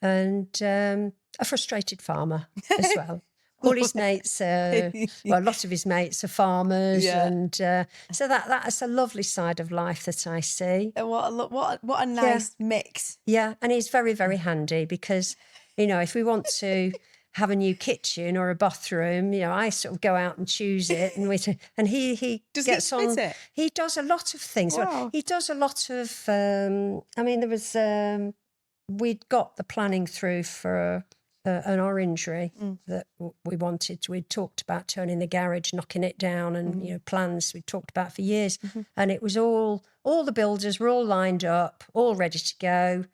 and a frustrated farmer as well. All his mates, a lot of his mates are farmers, and so that's a lovely side of life that I see. What a nice mix. Yeah, and he's very, very handy because, if we want to have a new kitchen or a bathroom, I sort of go out and choose it, and he gets on. He does a lot of things. Wow. He does a lot of. There was we'd got the planning through for an orangery that we wanted. We'd talked about turning the garage, knocking it down, and plans we'd talked about for years. And it was all the builders were all lined up, all ready to go,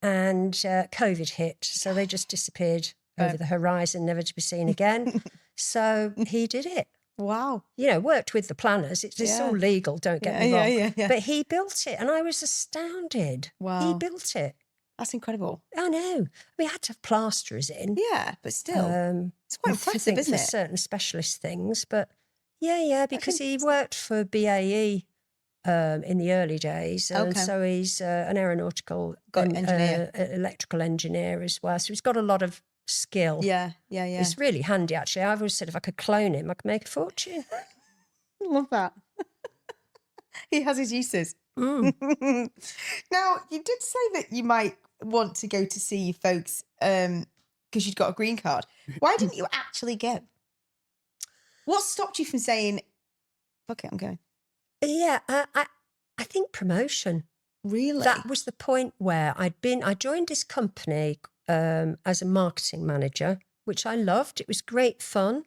and COVID hit, so they just disappeared over the horizon, never to be seen again. So he did it. Wow. Worked with the planners. It's all legal, don't get me wrong. But he built it, and I was astounded. Wow. He built it. That's incredible. I know. We had to have plasterers in. Yeah, but still, it's quite impressive, isn't it? For certain specialist things, but because he worked for BAE in the early days, and so he's an aeronautical engineer, electrical engineer as well. So he's got a lot of skill. Yeah. It's really handy, actually. I've always said if I could clone him, I could make a fortune. Love that. He has his uses. Now, you did say that you might want to go to see your folks because you'd got a green card. Why didn't you actually go? What stopped you from saying, fuck it, I'm going? Yeah, I think promotion. Really? That was the point where I joined this company as a marketing manager, which I loved. It was great fun.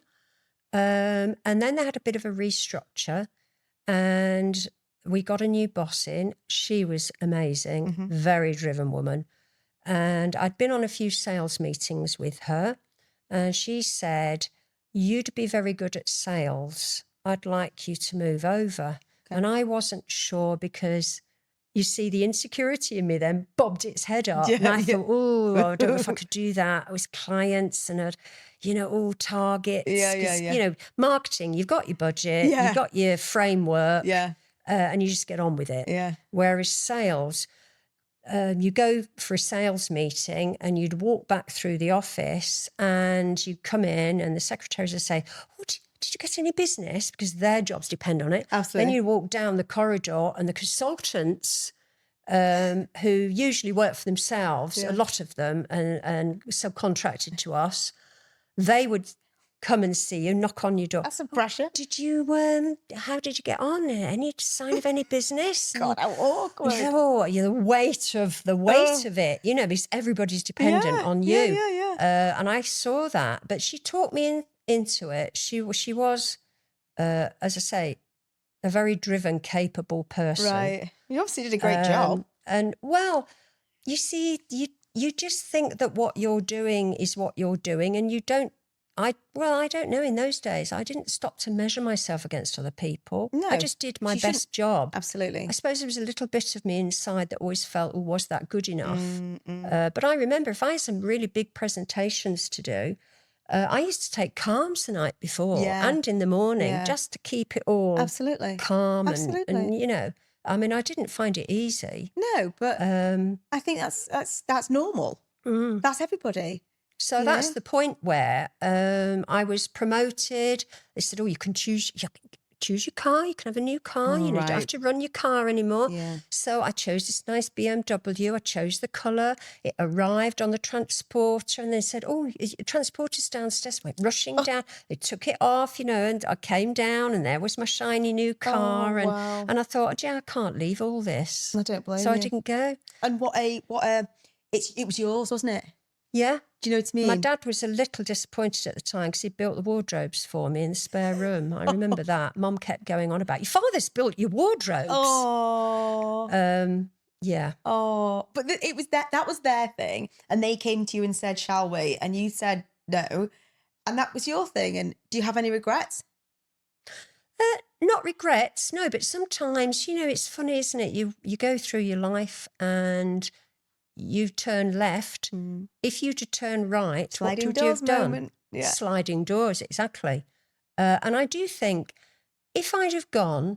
And then they had a bit of a restructure, and we got a new boss in. She was amazing, very driven woman. And I'd been on a few sales meetings with her, and she said, "You'd be very good at sales. I'd like you to move over. Okay. And I wasn't sure because you see the insecurity in me then bobbed its head up. And I thought, oh, I don't know if I could do that. I was clients and I'd, all targets. Yeah. Marketing, you've got your budget, you've got your framework, and you just get on with it. Yeah. Whereas sales, you go for a sales meeting and you'd walk back through the office and you'd come in and the secretaries would say, oh, did you get any business? Because their jobs depend on it. Absolutely. Then you walk down the corridor and the consultants who usually work for themselves, a lot of them, and subcontracted to us, they would come and see you, knock on your door. That's some pressure. Did you, how did you get on? Any sign of any business? God, how awkward. The weight of it, because everybody's dependent on you. Yeah. And I saw that, but she talked me into it. She was, as I say, a very driven, capable person. Right. You obviously did a great job. And, well, you see, you just think that what you're doing is what you're doing, and you don't. I don't know. In those days, I didn't stop to measure myself against other people. No, I just did my best job. Absolutely. I suppose there was a little bit of me inside that always felt, oh, was that good enough? But I remember if I had some really big presentations to do, I used to take calms the night before and in the morning just to keep it all calm. And I didn't find it easy. No, but I think that's normal. That's everybody. So that's the point where I was promoted. They said, oh, you can choose your car. You can have a new car. You don't have to run your car anymore. Yeah. So I chose this nice BMW. I chose the colour. It arrived on the transporter and they said, oh, your transporter's downstairs. I went rushing down. They took it off, and I came down and there was my shiny new car. And I thought, I can't leave all this. I don't blame you. So I didn't go. And it was yours, wasn't it? Yeah. Do you know what I mean? My dad was a little disappointed at the time because he built the wardrobes for me in the spare room. I remember that. Mum kept going on about, your father's built your wardrobes. Oh. Yeah. Oh. But it was that was their thing. And they came to you and said, shall we? And you said no. And that was your thing. And do you have any regrets? Not regrets, no. But sometimes, it's funny, isn't it? You go through your life and you turn left. If you'd have turned right, sliding what would you have done? Moment. Yeah. Sliding doors, exactly. And I do think, if I'd have gone,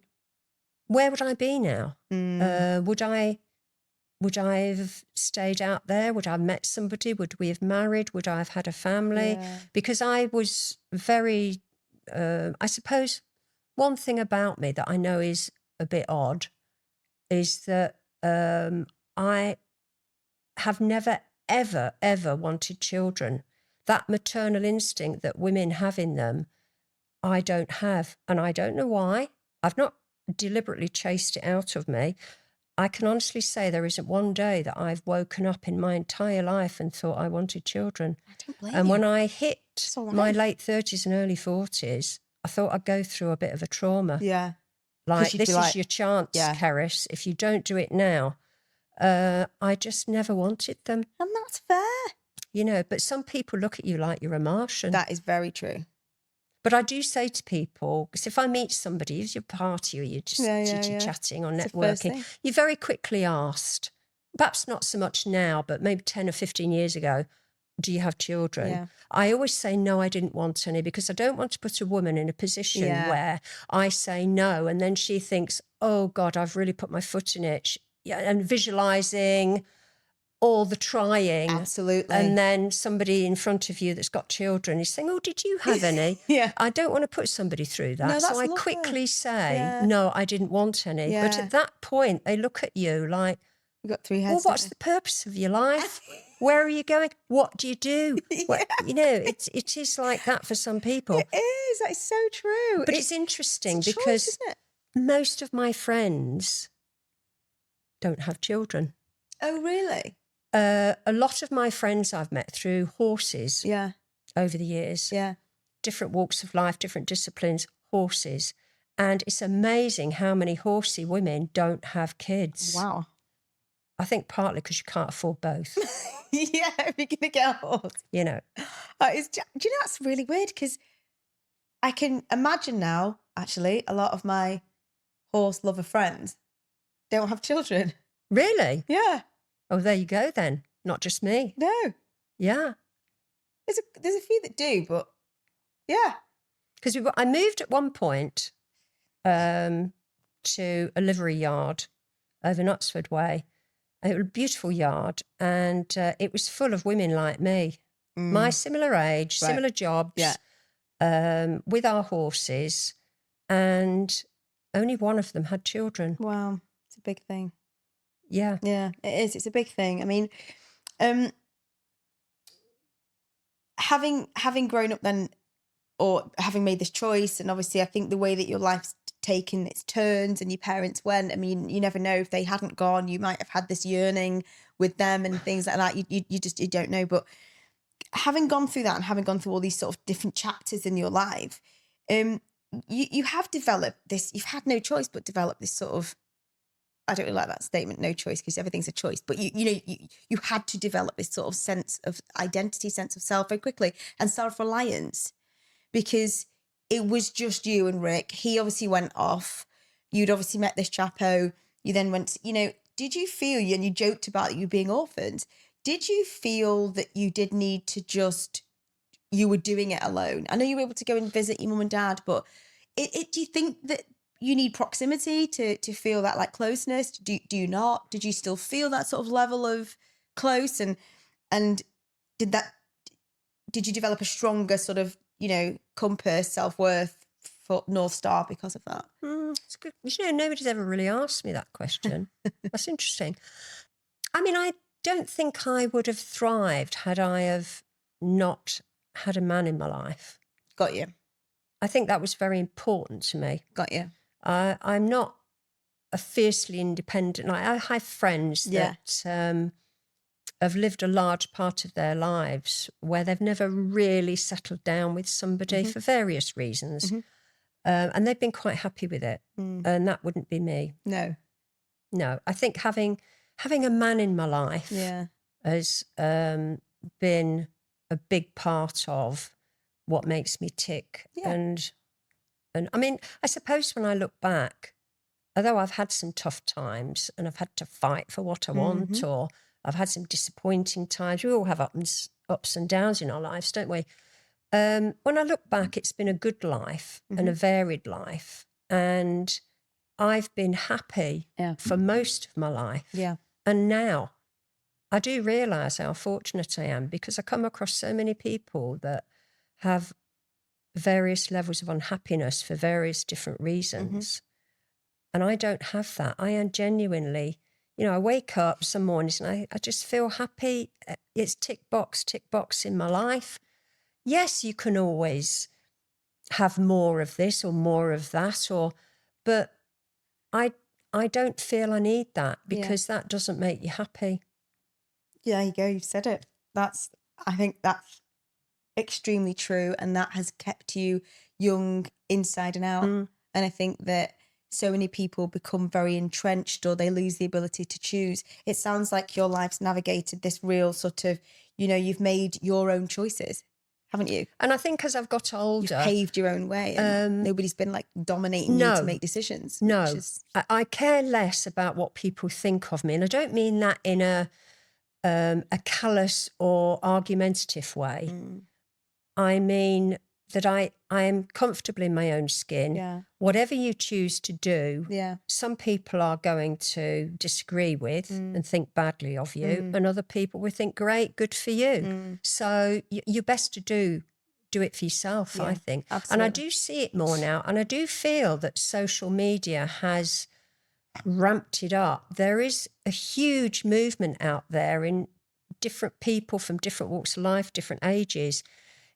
where would I be now? Would I have stayed out there? Would I have met somebody? Would we have married? Would I have had a family? Yeah. Because I was very, I suppose, one thing about me that I know is a bit odd is that I have never, ever, ever wanted children. That maternal instinct that women have in them, I don't have. And I don't know why. I've not deliberately chased it out of me. I can honestly say there isn't one day that I've woken up in my entire life and thought I wanted children. I don't blame you. And when I hit my late 30s and early 40s, I thought I'd go through a bit of a trauma. Yeah. This is your chance, Kerris. If you don't do it now, I just never wanted them. And that's fair. But some people look at you like you're a Martian. That is very true. But I do say to people, because if I meet somebody, it's your party or you're just chatting or networking, you're very quickly asked, perhaps not so much now, but maybe 10 or 15 years ago, do you have children? Yeah. I always say, no, I didn't want any, because I don't want to put a woman in a position where I say no and then she thinks, oh, God, I've really put my foot in it. And visualising all the trying. Absolutely. And then somebody in front of you that's got children is saying, oh, did you have any? I don't want to put somebody through that. No, so I quickly say, no, I didn't want any. But at that point, they look at you like, you've got 3 heads. Well, what's the purpose of your life? Where are you going? What do you do? Well, it is like that for some people. It is. That is so true. But it's interesting because most of my friends don't have children. Oh, really? A lot of my friends I've met through horses over the years. Yeah. Different walks of life, different disciplines, horses. And it's amazing how many horsey women don't have kids. Wow. I think partly because you can't afford both. Yeah, if you're going to get a horse. Do you know, that's really weird because I can imagine now, actually. A lot of my horse lover friends don't have children. Really? Yeah. Oh, there you go then. Not just me. No. Yeah. There's a few that do, but yeah. Because I moved at one point to a livery yard over in Oxford Way. It was a beautiful yard, and it was full of women like me, my similar age, similar jobs, with our horses, and only one of them had children. Wow, it's a big thing. Yeah. Yeah, it is. It's a big thing. I mean, having grown up then, or having made this choice, and obviously I think the way that your life's taken its turns and your parents went, I mean, you never know, if they hadn't gone, you might have had this yearning with them and things like that. You don't know. But having gone through that and having gone through all these sort of different chapters in your life, you have developed this, you've had no choice but develop this sort of, I don't really like that statement, no choice, because everything's a choice, but you had to develop this sort of sense of identity, sense of self very quickly, and self-reliance, because it was just you and Rick. He obviously went off. You'd obviously met this chapo. You then went, did you feel, and you joked about you being orphaned, did you feel that you did need to you were doing it alone? I know you were able to go and visit your mum and dad, but do you think that you need proximity to feel that like closeness? Do you not? Did you still feel that sort of level of close? And did you develop a stronger sort of, compass, self-worth, for North Star because of that? It's good. Nobody's ever really asked me that question. That's interesting. I mean, I don't think I would have thrived had I have not had a man in my life. Got you. I think that was very important to me. Got you. I'm not a fiercely independent. Like, I have friends that have lived a large part of their lives where they've never really settled down with somebody for various reasons. And they've been quite happy with it. And that wouldn't be me. No. I think having a man in my life has been a big part of what makes me tick. Yeah. And I mean, I suppose when I look back, although I've had some tough times and I've had to fight for what I want, or I've had some disappointing times, we all have ups and downs in our lives, don't we? When I look back, it's been a good life and a varied life. And I've been happy for most of my life. Yeah. And now I do realise how fortunate I am, because I come across so many people that have various levels of unhappiness for various different reasons. And I don't have that. I am genuinely, I wake up some mornings and I just feel happy. It's tick box in my life. Yes, you can always have more of this or more of that, but I don't feel I need that, because that doesn't make you happy. Yeah, there you go. You've said it. I think that's extremely true, and that has kept you young inside and out. And I think that so many people become very entrenched, or they lose the ability to choose. It sounds like your life's navigated this real sort of, you've made your own choices, haven't you? And I think as I've got older, you've paved your own way, and nobody's been like dominating you to make decisions. No, I care less about what people think of me, and I don't mean that in a callous or argumentative way. I mean that I am comfortable in my own skin. Yeah. Whatever you choose to do, some people are going to disagree with and think badly of you, and other people will think, great, good for you. So you're best to do it for yourself, I think. Absolutely. And I do see it more now, and I do feel that social media has ramped it up. There is a huge movement out there in different people from different walks of life, different ages,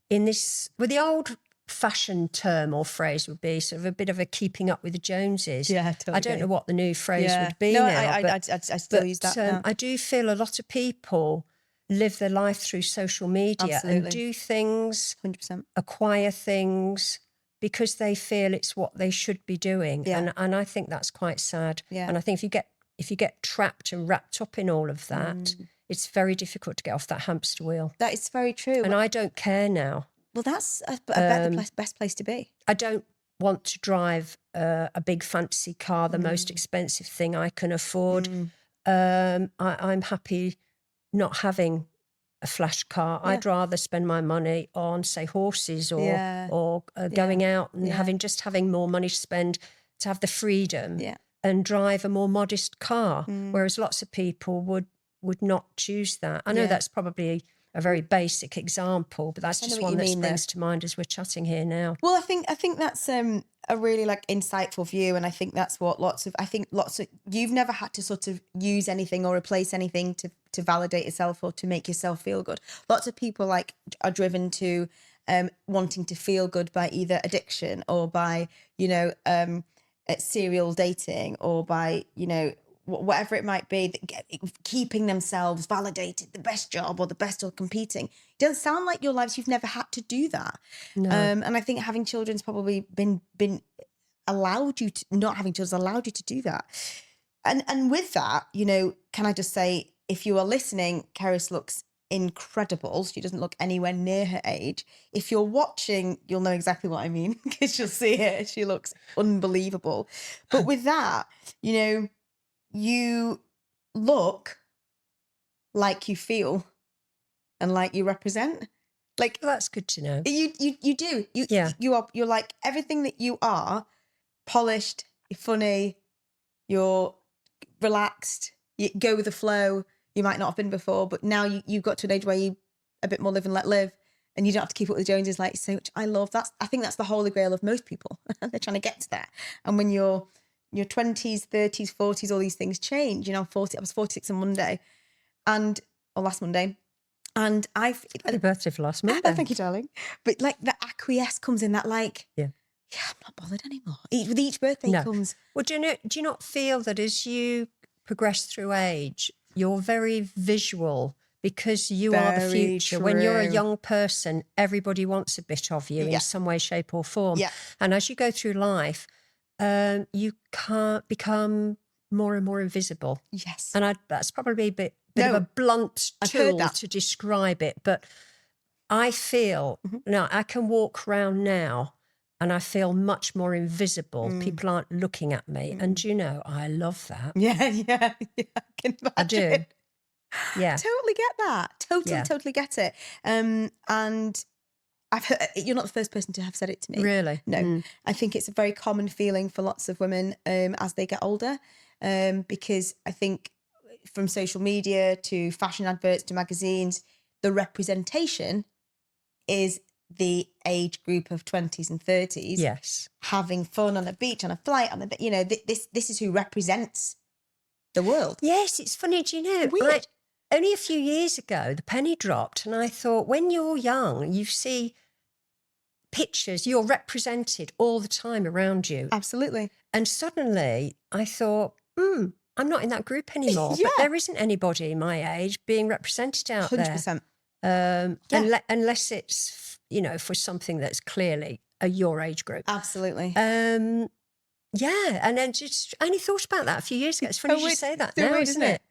in this, well, the old-fashioned term or phrase would be sort of a bit of a keeping up with the Joneses. Yeah, totally. I don't know what the new phrase would be now. I still use that now. I do feel a lot of people live their life through social media and do things, 100%, acquire things because they feel it's what they should be doing. Yeah. And I think that's quite sad. Yeah. And I think if you get trapped and wrapped up in all of that, it's very difficult to get off that hamster wheel. That is very true. And I don't care now. Well, that's the best place to be. I don't want to drive a big fancy car, the most expensive thing I can afford. I'm happy not having a flash car. I'd rather spend my money on, say, horses or going out and having more money to spend, to have the freedom and drive a more modest car. Whereas lots of people would not choose that. I know that's probably a very basic example, but that's just one that springs to mind as we're chatting here now. Well, I think that's a really like insightful view, and I think that's what lots of you've never had to sort of use anything or replace anything to validate yourself or to make yourself feel good. Lots of people like are driven to wanting to feel good by either addiction or by serial dating or by whatever it might be, keeping themselves validated, the best job or the best or competing. It doesn't sound like your lives, you've never had to do that. No. And I think having children's probably been allowed you to, not having children allowed you to do that. And with that, can I just say, if you are listening, Kerris looks incredible. She doesn't look anywhere near her age. If you're watching, you'll know exactly what I mean, because you'll see her. She looks unbelievable. But with that, you look like you feel and like you represent. Like, well, that's good to know. You do. You're like everything that you are, polished, you're funny, you're relaxed, you go with the flow. You might not have been before, but now you've got to an age where you a bit more live and let live, and you don't have to keep up with the Joneses like so, which I love. I think that's the holy grail of most people. They're trying to get to that. And when you're your 20s, 30s, 40s, all these things change. I was 46 on Monday or last Monday. And Happy birthday for last Monday. Thank you, darling. But like the acquiesce comes in, that like, I'm not bothered anymore. With each birthday comes. Well, do you not feel that as you progress through age, you're very visual because you are the future. True. When you're a young person, everybody wants a bit of you in some way, shape or form. Yeah. And as you go through life, you can't become more and more invisible. Yes. And that's probably a bit of a blunt tool to describe it. But I feel, now I can walk around now and I feel much more invisible. People aren't looking at me. And I love that. Yeah. I can imagine. I do. Yeah. Totally get that. Totally get it. And I've heard, you're not the first person to have said it to me. Really? No. I think it's a very common feeling for lots of women as they get older, because I think from social media to fashion adverts to magazines, the representation is the age group of 20s and 30s. Yes. Having fun on a beach, on a flight, this is who represents the world. Yes, it's funny, do you know? Weird. Only a few years ago, the penny dropped and I thought, when you're young, you see pictures, you're represented all the time around you. Absolutely. And suddenly I thought, I'm not in that group anymore. But there isn't anybody my age being represented out 100%. there. Unless it's, for something that's clearly your age group. Absolutely. And then I only thought about that a few years ago. It's funny you say that now, isn't it?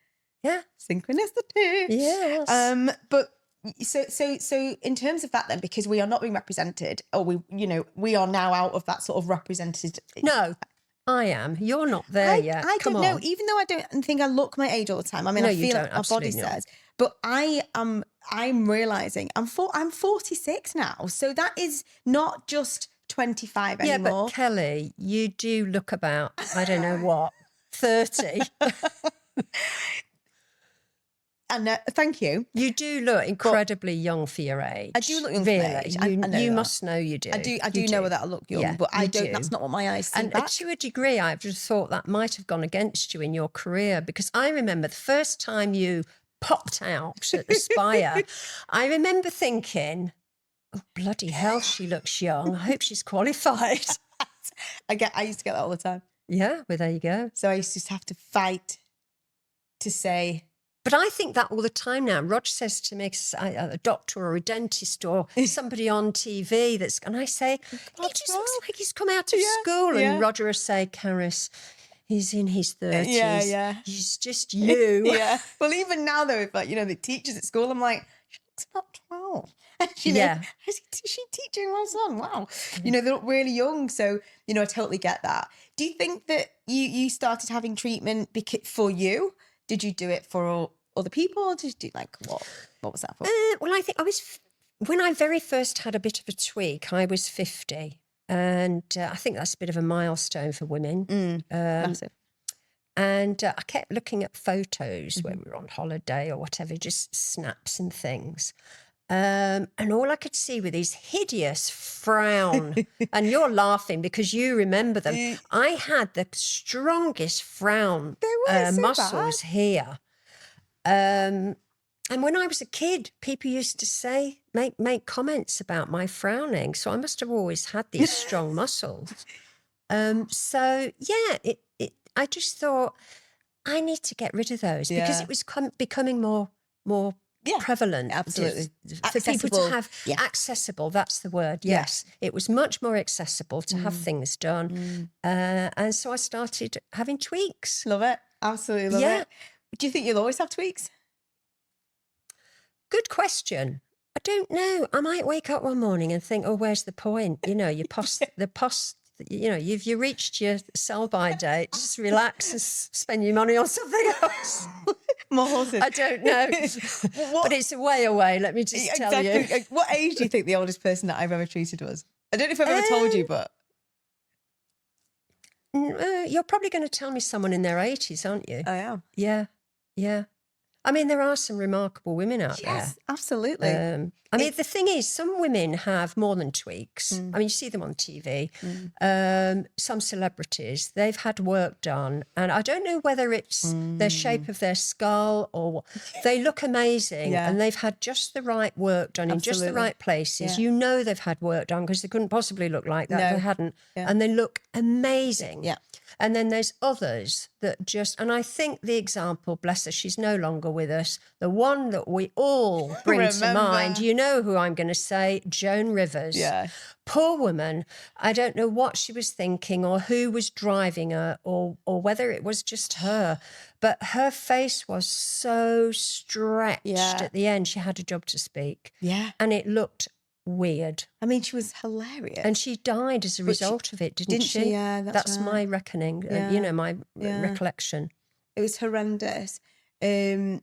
Yeah. Synchronicity. Yes. But so in terms of that then, because we are not being represented, or we are now out of that sort of represented. No, I am. You're not there yet. I don't know. Even though I don't think I look my age all the time. I mean, I feel like our body says, but I'm realizing I'm 46 now. So that is not just 25 anymore. Yeah, but Kelly, you do look about, I don't know what, 30. And thank you. You do look incredibly young for your age. I do look young for my age. You must know you do. I do know that I look young, but I don't. That's not what my eyes see. And to a degree, I've just thought that might have gone against you in your career, because I remember the first time you popped out at the Spire, I remember thinking, oh, bloody hell, she looks young. I hope she's qualified. I used to get that all the time. Yeah, well, there you go. So I used to just have to fight to say. But I think that all the time now. Rog says to me, a doctor or a dentist or somebody on TV and I say, he just looks like he's come out of school. And Roger will say, Kerris, he's in his 30s. Yeah. He's just you. Yeah. Well, even now though, if the teachers at school, I'm like, she looks about 12. Is she teaching my son? Wow. They look really young. So, I totally get that. Do you think that you started having treatment for you? Did you do it for other people? Did you do what was that for? Well, I think when I very first had a bit of a tweak, I was 50. And I think that's a bit of a milestone for women. Massive. And I kept looking at photos when we were on holiday or whatever, just snaps and things. And all I could see were these hideous frown. And you're laughing because you remember them. I had the strongest frown muscles here. And when I was a kid, people used to make comments about my frowning. So I must have always had these strong muscles. I just thought I need to get rid of those because it was becoming more prevalent. Absolutely. For people to have accessible, that's the word. Yes. It was much more accessible to have things done. And so I started having tweaks. Love it. Absolutely love it. Do you think you'll always have tweaks? Good question. I don't know. I might wake up one morning and think, oh, where's the point? You've reached your sell-by date. Just relax and spend your money on something else. More horses. I don't know. But it's a way away, let me just tell you. What age do you think the oldest person that I've ever treated was? I don't know if I've ever told you, but... You're probably going to tell me someone in their 80s, aren't you? I am. Yeah. I mean, there are some remarkable women out there. Yes, absolutely. The thing is, some women have more than tweaks. I mean, you see them on TV. Some celebrities, they've had work done. And I don't know whether it's the shape of their skull or they look amazing and they've had just the right work done in just the right places. Yeah. They've had work done because they couldn't possibly look like that if they hadn't. Yeah. And they look amazing. Yeah. And then there's others that just, and I think the example, bless her, she's no longer with us, the one that we all bring to mind, you know who I'm going to say, Joan Rivers. Yeah. Poor woman. I don't know what she was thinking or who was driving her or whether it was just her, but her face was so stretched at the end. She had a job to speak. Yeah. And it looked weird. I mean, she was hilarious. And she died as a result of it, didn't she? Yeah, that's right. My reckoning, my recollection. It was horrendous. And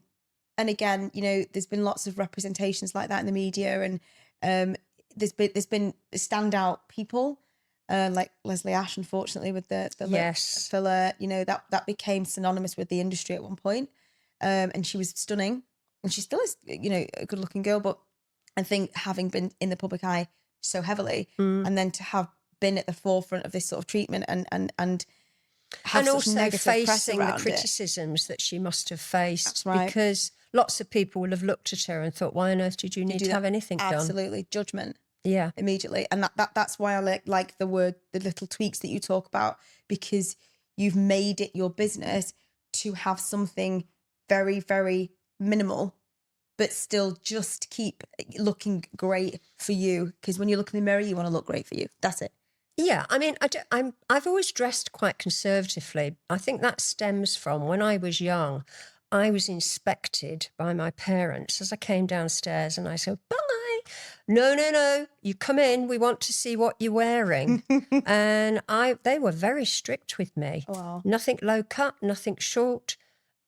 again, there's been lots of representations like that in the media, and there's been standout people like Leslie Ash, unfortunately, with the lip filler. That became synonymous with the industry at one point. And she was stunning, and she still is, a good-looking girl, but I think having been in the public eye so heavily and then to have been at the forefront of this sort of treatment and have also facing the criticism criticisms that she must have faced. That's right. Because lots of people will have looked at her and thought, why on earth did you need to have anything done? Absolutely. Judgment. Yeah. Immediately. And that's why I like the little tweaks that you talk about, because you've made it your business to have something very, very minimal but still just keep looking great for you. Because when you look in the mirror, you want to look great for you. That's it. Yeah, I mean, I've always dressed quite conservatively. I think that stems from when I was young, I was inspected by my parents as I came downstairs and I said, bye. No, you come in, we want to see what you're wearing. And they were very strict with me. Wow. Nothing low cut, nothing short.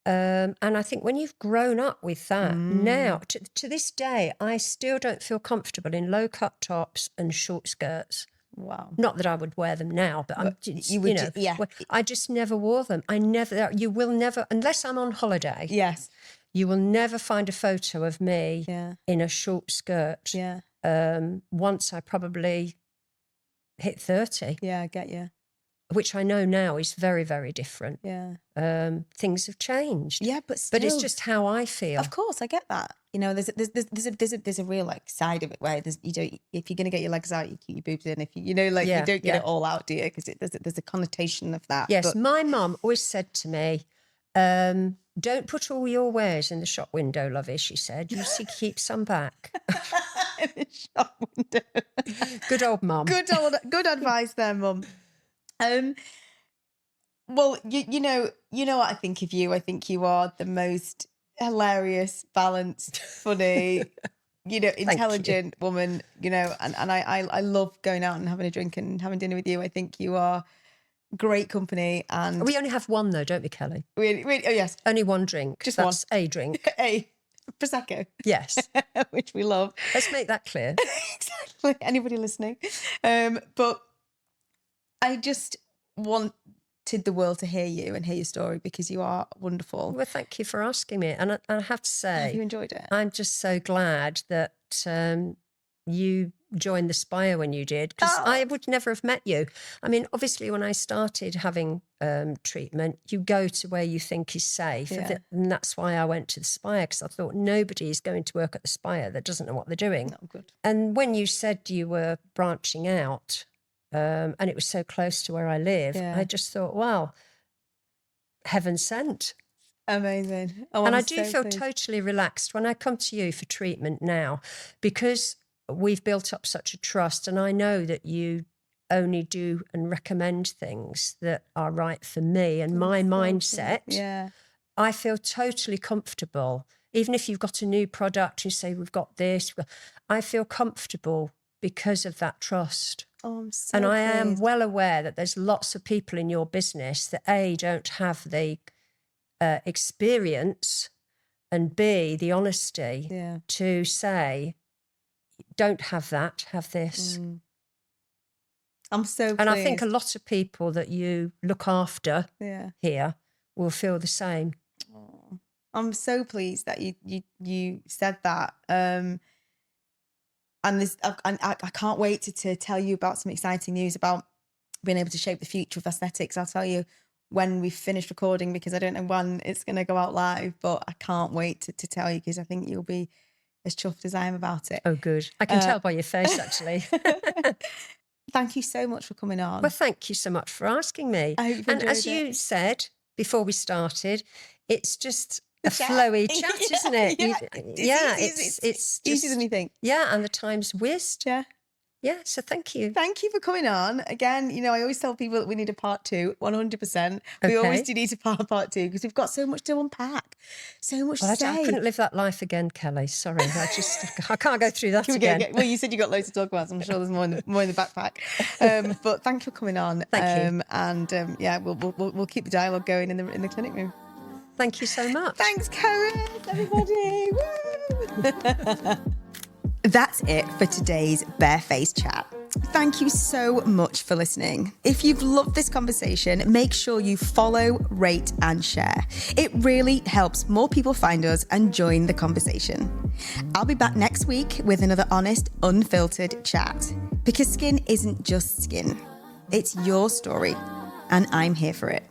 And I think when you've grown up with that, now, to this day, I still don't feel comfortable in low-cut tops and short skirts. Wow. Not that I would wear them now, but I just never wore them. You will never, unless I'm on holiday. Yes. You will never find a photo of me in a short skirt. Yeah. Once I probably hit 30. Yeah, I get you. Which I know now is very, very different. Yeah. Things have changed. Yeah, but still. But it's just how I feel. Of course, I get that. There's a real side of it where if you're going to get your legs out, you keep your boobs in. If you don't get it all out, do you? Because there's a connotation of that. Yes, my mum always said to me, don't put all your wares in the shop window, lovey, she said. You see, keep some back. In the shop window. Good old mum. Good advice there, mum. Well, you know what I think of you. I think you are the most hilarious, balanced, funny, intelligent woman, and I love going out and having a drink and having dinner with you. I think you are great company. And we only have one though, don't we, Kelly? Oh yes. Only one drink. Just That's one. a drink. A Prosecco. Yes. Which we love. Let's make that clear. Exactly. Anybody listening? But I just wanted the world to hear you and hear your story because you are wonderful. Well, thank you for asking me. And I have to say, have you enjoyed it? I'm just so glad that you joined the Spire when you did, because I would never have met you. I mean, obviously, when I started having treatment, you go to where you think is safe. Yeah. And that's why I went to the Spire, because I thought nobody is going to work at the Spire that doesn't know what they're doing. Not good. And when you said you were branching out, and it was so close to where I live, I just thought, wow, heaven sent. Amazing. And I do feel totally relaxed when I come to you for treatment now, because we've built up such a trust, and I know that you only do and recommend things that are right for me and my mindset. Yeah. I feel totally comfortable. Even if you've got a new product, you say, we've got this. I feel comfortable because of that trust. Oh, I'm so And I pleased. am well aware that there's lots of people in your business that A, don't have the experience, and B, the honesty to say, don't have that, have this. I'm so pleased. And I think a lot of people that you look after here will feel the same. Oh, I'm so pleased that you said that. And this, I can't wait to tell you about some exciting news about being able to shape the future of aesthetics. I'll tell you when we've finished recording, because I don't know when it's going to go out live, but I can't wait to tell you, because I think you'll be as chuffed as I am about it. Oh, good. I can tell by your face, actually. Thank you so much for coming on. Well, thank you so much for asking me. I hope you've and as enjoyed you said before we started, it's just a flowy chat, isn't it? It's just easier than you think. Yeah, and the time's whizzed. Yeah, so thank you. Thank you for coming on. Again, I always tell people that we need a part 2, 100%. We always do need a part 2, because we've got so much to unpack, so much to say. I couldn't live that life again, Kelly. Sorry, I can't go through that again. Well, you said you got loads to talk about, so I'm sure there's more in the backpack. But thank you for coming on. Thank you. And we'll keep the dialogue going in the clinic room. Thank you so much. Thanks, Kerris, everybody. Woo! That's it for today's Barefaced Chat. Thank you so much for listening. If you've loved this conversation, make sure you follow, rate, and share. It really helps more people find us and join the conversation. I'll be back next week with another honest, unfiltered chat. Because skin isn't just skin. It's your story, and I'm here for it.